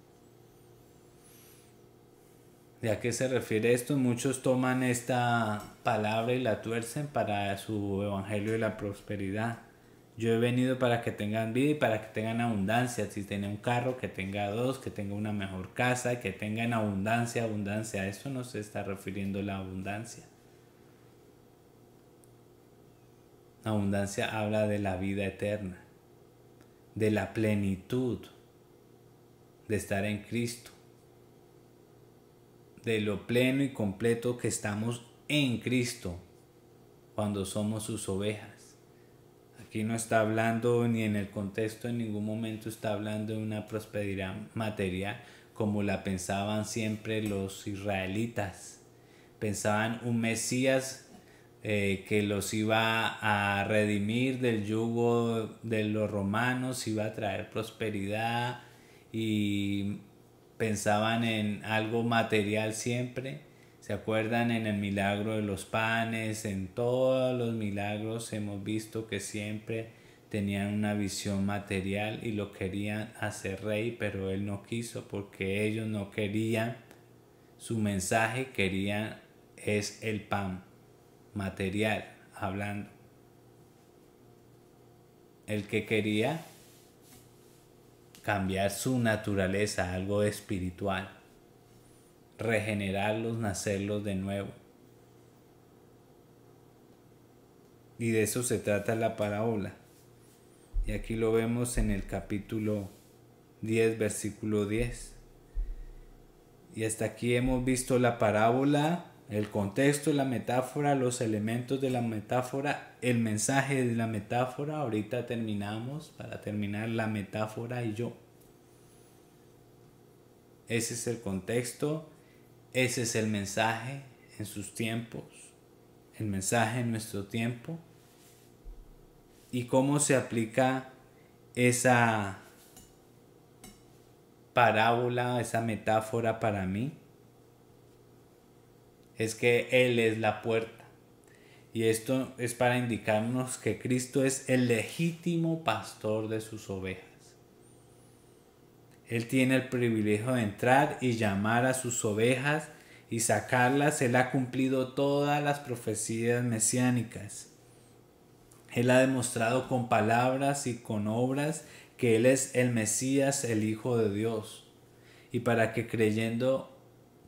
¿De a qué se refiere esto? Muchos toman esta palabra y la tuercen para su evangelio de la prosperidad. Yo he venido para que tengan vida y para que tengan abundancia. Si tiene un carro, que tenga dos, que tenga una mejor casa, que tenga en abundancia, abundancia. A esto no se está refiriendo la abundancia. La abundancia habla de la vida eterna, de la plenitud, de estar en Cristo, de lo pleno y completo que estamos en Cristo cuando somos sus ovejas. Aquí no está hablando, ni en el contexto en ningún momento está hablando de una prosperidad material como la pensaban siempre los israelitas. Pensaban un Mesías que los iba a redimir del yugo de los romanos, iba a traer prosperidad, y pensaban en algo material siempre. ¿Se acuerdan? En el milagro de los panes, en todos los milagros hemos visto que siempre tenían una visión material y lo querían hacer rey, pero él no quiso porque ellos no querían su mensaje, querían es el pan material hablando. El que quería cambiar su naturaleza a algo espiritual, regenerarlos, nacerlos de nuevo. Y de eso se trata la parábola. Y aquí lo vemos en el capítulo 10, versículo 10. Y hasta aquí hemos visto la parábola, el contexto, la metáfora, los elementos de la metáfora, el mensaje de la metáfora. Ahorita terminamos, para terminar, la metáfora y yo. Ese es el contexto, ese es el mensaje en sus tiempos, el mensaje en nuestro tiempo. ¿Y cómo se aplica esa parábola, esa metáfora para mí? Es que Él es la puerta. Y esto es para indicarnos que Cristo es el legítimo pastor de sus ovejas. Él tiene el privilegio de entrar y llamar a sus ovejas y sacarlas. Él ha cumplido todas las profecías mesiánicas. Él ha demostrado con palabras y con obras que Él es el Mesías, el Hijo de Dios. Y para que creyendo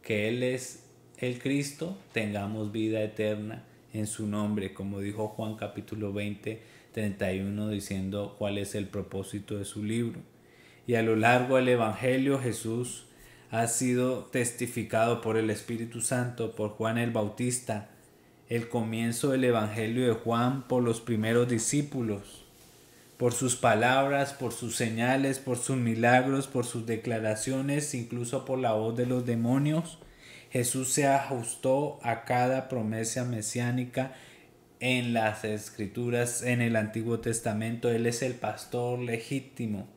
que Él es el Cristo, tengamos vida eterna en su nombre, como dijo Juan capítulo 20, 31, diciendo cuál es el propósito de su libro. Y a lo largo del Evangelio Jesús ha sido testificado por el Espíritu Santo, por Juan el Bautista, el comienzo del Evangelio de Juan por los primeros discípulos, por sus palabras, por sus señales, por sus milagros, por sus declaraciones, incluso por la voz de los demonios. Jesús se ajustó a cada promesa mesiánica en las Escrituras, en el Antiguo Testamento. Él es el pastor legítimo.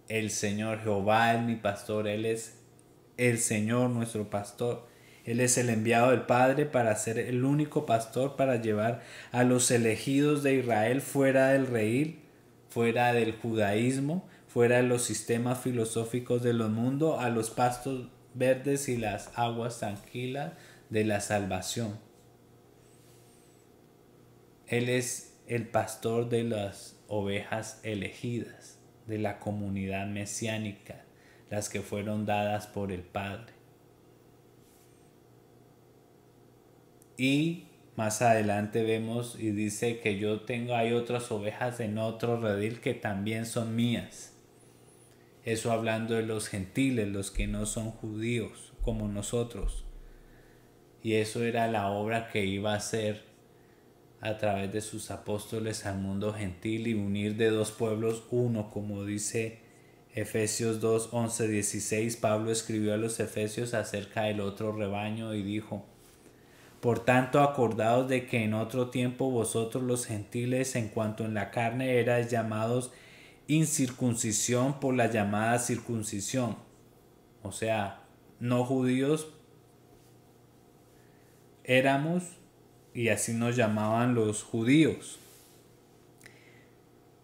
El Señor Jehová es mi pastor. Él es el Señor nuestro pastor. Él es el enviado del Padre para ser el único pastor, para llevar a los elegidos de Israel fuera del redil, fuera del judaísmo, fuera de los sistemas filosóficos de los mundos, a los pastos verdes y las aguas tranquilas de la salvación. Él es el pastor de las ovejas elegidas, de la comunidad mesiánica, las que fueron dadas por el Padre. Y más adelante vemos y dice que hay otras ovejas en otro redil que también son mías. Eso hablando de los gentiles, los que no son judíos como nosotros. Y eso era la obra que iba a hacer a través de sus apóstoles al mundo gentil y unir de dos pueblos uno, como dice Efesios 2, 11, 16. Pablo escribió a los efesios acerca del otro rebaño y dijo: por tanto, acordaos de que en otro tiempo vosotros los gentiles, en cuanto en la carne erais llamados incircuncisión por la llamada circuncisión, o sea, no judíos éramos y así nos llamaban los judíos.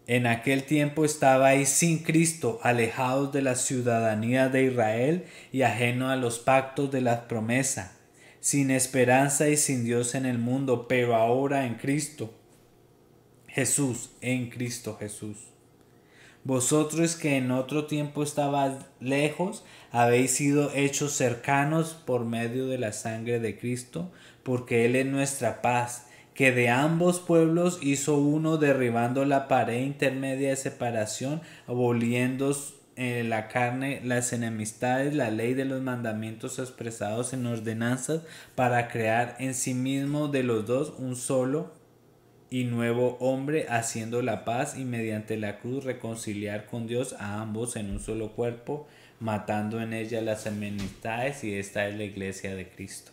En aquel tiempo estabais sin Cristo, alejados de la ciudadanía de Israel y ajenos a los pactos de la promesa, sin esperanza y sin Dios en el mundo, pero ahora en Cristo Jesús, en Cristo Jesús. Vosotros que en otro tiempo estabais lejos, habéis sido hechos cercanos por medio de la sangre de Cristo, porque Él es nuestra paz, que de ambos pueblos hizo uno, derribando la pared intermedia de separación, aboliendo en la carne las enemistades, la ley de los mandamientos expresados en ordenanzas, para crear en sí mismo de los dos un solo y nuevo hombre, haciendo la paz, y mediante la cruz reconciliar con Dios a ambos en un solo cuerpo, matando en ella las enemistades, y esta es la iglesia de Cristo.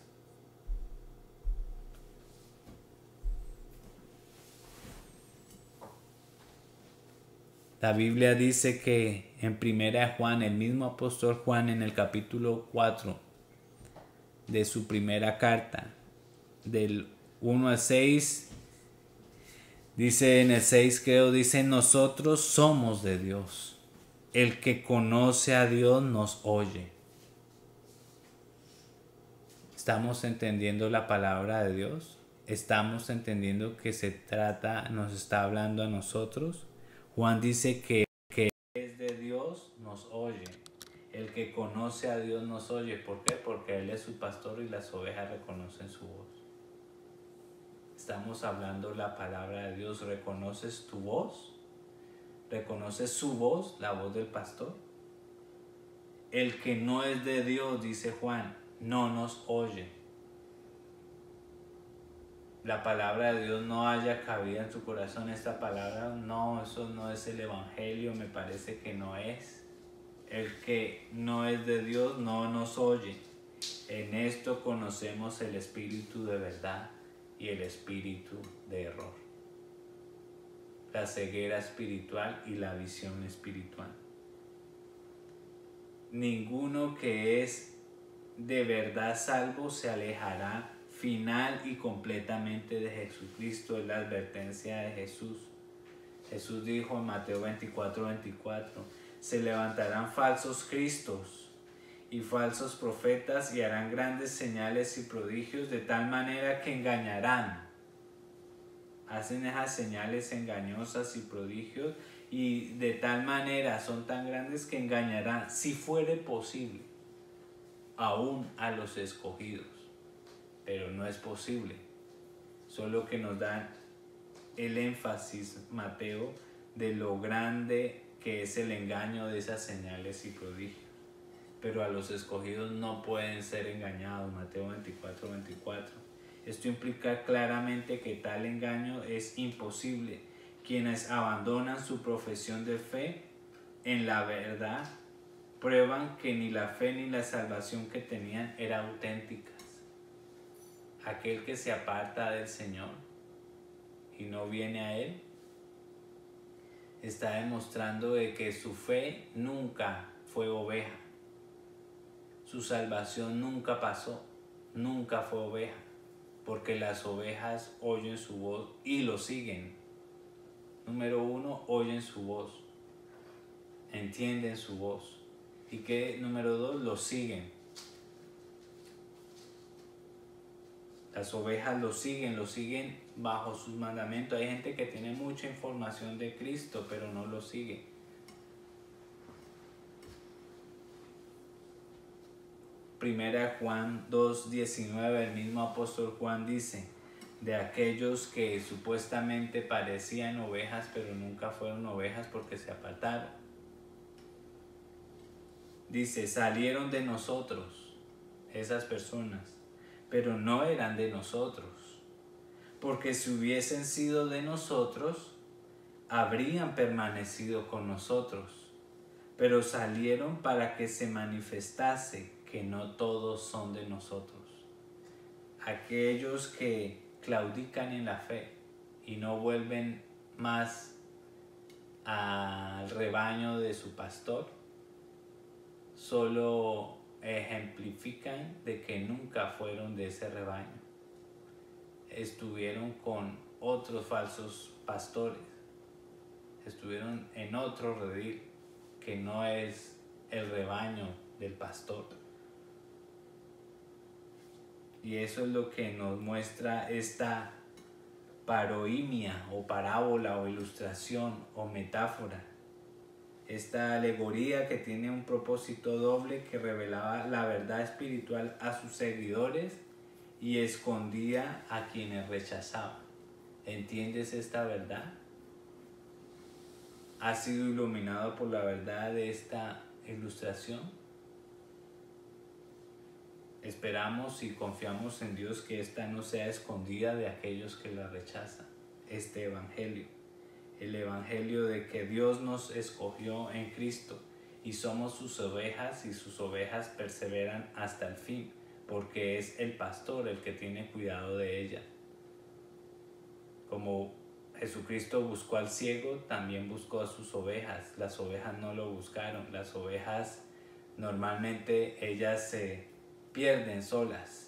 La Biblia dice que en 1 Juan, el mismo apóstol Juan, en el capítulo 4 de su primera carta, del 1 al 6, dice en el 6 creo, dice: nosotros somos de Dios. El que conoce a Dios nos oye. ¿Estamos entendiendo la palabra de Dios? ¿Estamos entendiendo que nos está hablando a nosotros? Juan dice que es de Dios nos oye. El que conoce a Dios nos oye. ¿Por qué? Porque Él es su pastor y las ovejas reconocen su voz. Estamos hablando la palabra de Dios. ¿Reconoces tu voz? ¿Reconoces su voz, la voz del pastor? El que no es de Dios, dice Juan, no nos oye. La palabra de Dios no haya cabida en tu corazón. Esta palabra, no, eso no es el evangelio, me parece que no es. El que no es de Dios no nos oye. En esto conocemos el espíritu de verdad y el espíritu de error. La ceguera espiritual y la visión espiritual. Ninguno que es de verdad salvo se alejará final y completamente de Jesucristo. Es la advertencia de Jesús. Jesús dijo en Mateo 24:24: se levantarán falsos cristos y falsos profetas y harán grandes señales y prodigios, de tal manera que engañarán. Hacen esas señales engañosas y prodigios, y de tal manera son tan grandes que engañarán, si fuere posible, aún a los escogidos. Pero no es posible. Solo que nos dan el énfasis, Mateo, de lo grande que es el engaño de esas señales y prodigios. Pero a los escogidos no pueden ser engañados, Mateo 24:24. Esto implica claramente que tal engaño es imposible. Quienes abandonan su profesión de fe en la verdad prueban que ni la fe ni la salvación que tenían era auténtica. Aquel que se aparta del Señor y no viene a Él está demostrando de que su fe nunca fue oveja. Su salvación nunca pasó, nunca fue oveja, porque las ovejas oyen su voz y lo siguen. Número 1, oyen su voz, entienden su voz. Y que número 2, lo siguen. Las ovejas lo siguen bajo sus mandamientos. Hay gente que tiene mucha información de Cristo, pero no lo sigue. Primera Juan 2:19, el mismo apóstol Juan dice, de aquellos que supuestamente parecían ovejas, pero nunca fueron ovejas porque se apartaron. Dice, salieron de nosotros esas personas, pero no eran de nosotros, porque si hubiesen sido de nosotros, habrían permanecido con nosotros, pero salieron para que se manifestase que no todos son de nosotros. Aquellos que claudican en la fe y no vuelven más al rebaño de su pastor, solo ejemplifican de que nunca fueron de ese rebaño. Estuvieron con otros falsos pastores, estuvieron en otro redil que no es el rebaño del pastor. Y eso es lo que nos muestra esta paroimia o parábola o ilustración o metáfora. Esta alegoría que tiene un propósito doble, que revelaba la verdad espiritual a sus seguidores y escondía a quienes rechazaban. ¿Entiendes esta verdad? ¿Has sido iluminado por la verdad de esta ilustración? Esperamos y confiamos en Dios que esta no sea escondida de aquellos que la rechazan. Este evangelio, el evangelio de que Dios nos escogió en Cristo y somos sus ovejas, y sus ovejas perseveran hasta el fin, porque es el pastor el que tiene cuidado de ella. Como Jesucristo buscó al ciego, también buscó a sus ovejas. Las ovejas no lo buscaron. Las ovejas normalmente ellas se pierden solas.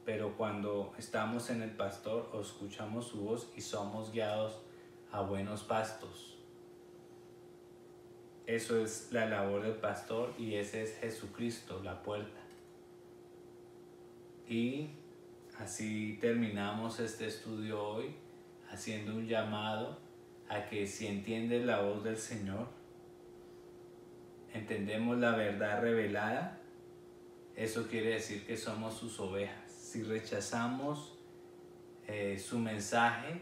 Pero cuando estamos en el pastor, escuchamos su voz y somos guiados a buenos pastos. Eso es la labor del pastor y ese es Jesucristo, la puerta. Y así terminamos este estudio hoy, haciendo un llamado a que si entiendes la voz del Señor, entendemos la verdad revelada, eso quiere decir que somos sus ovejas. Si rechazamos su mensaje,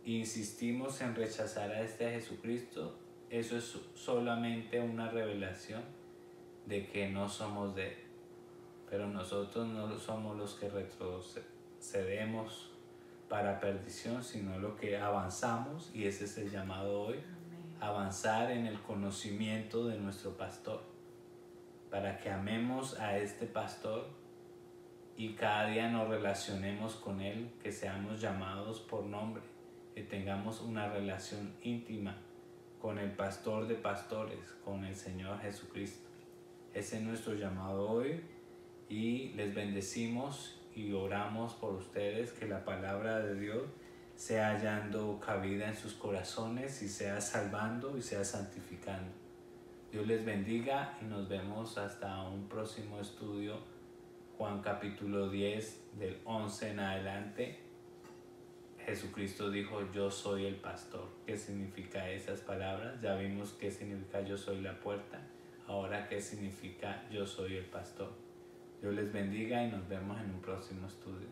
insistimos en rechazar a este Jesucristo, eso es solamente una revelación de que no somos de Él. Pero nosotros no somos los que retrocedemos para perdición, sino lo que avanzamos, y ese es el llamado hoy. Amén. Avanzar en el conocimiento de nuestro pastor, para que amemos a este pastor y cada día nos relacionemos con él, que seamos llamados por nombre, que tengamos una relación íntima con el pastor de pastores, con el Señor Jesucristo. Ese es nuestro llamado hoy. Y les bendecimos y oramos por ustedes, que la palabra de Dios sea hallando cabida en sus corazones y sea salvando y sea santificando. Dios les bendiga y nos vemos hasta un próximo estudio. Juan capítulo 10 del 11 en adelante. Jesucristo dijo, yo soy el pastor. ¿Qué significa esas palabras? Ya vimos qué significa yo soy la puerta. Ahora, ¿qué significa yo soy el pastor? Dios les bendiga y nos vemos en un próximo estudio.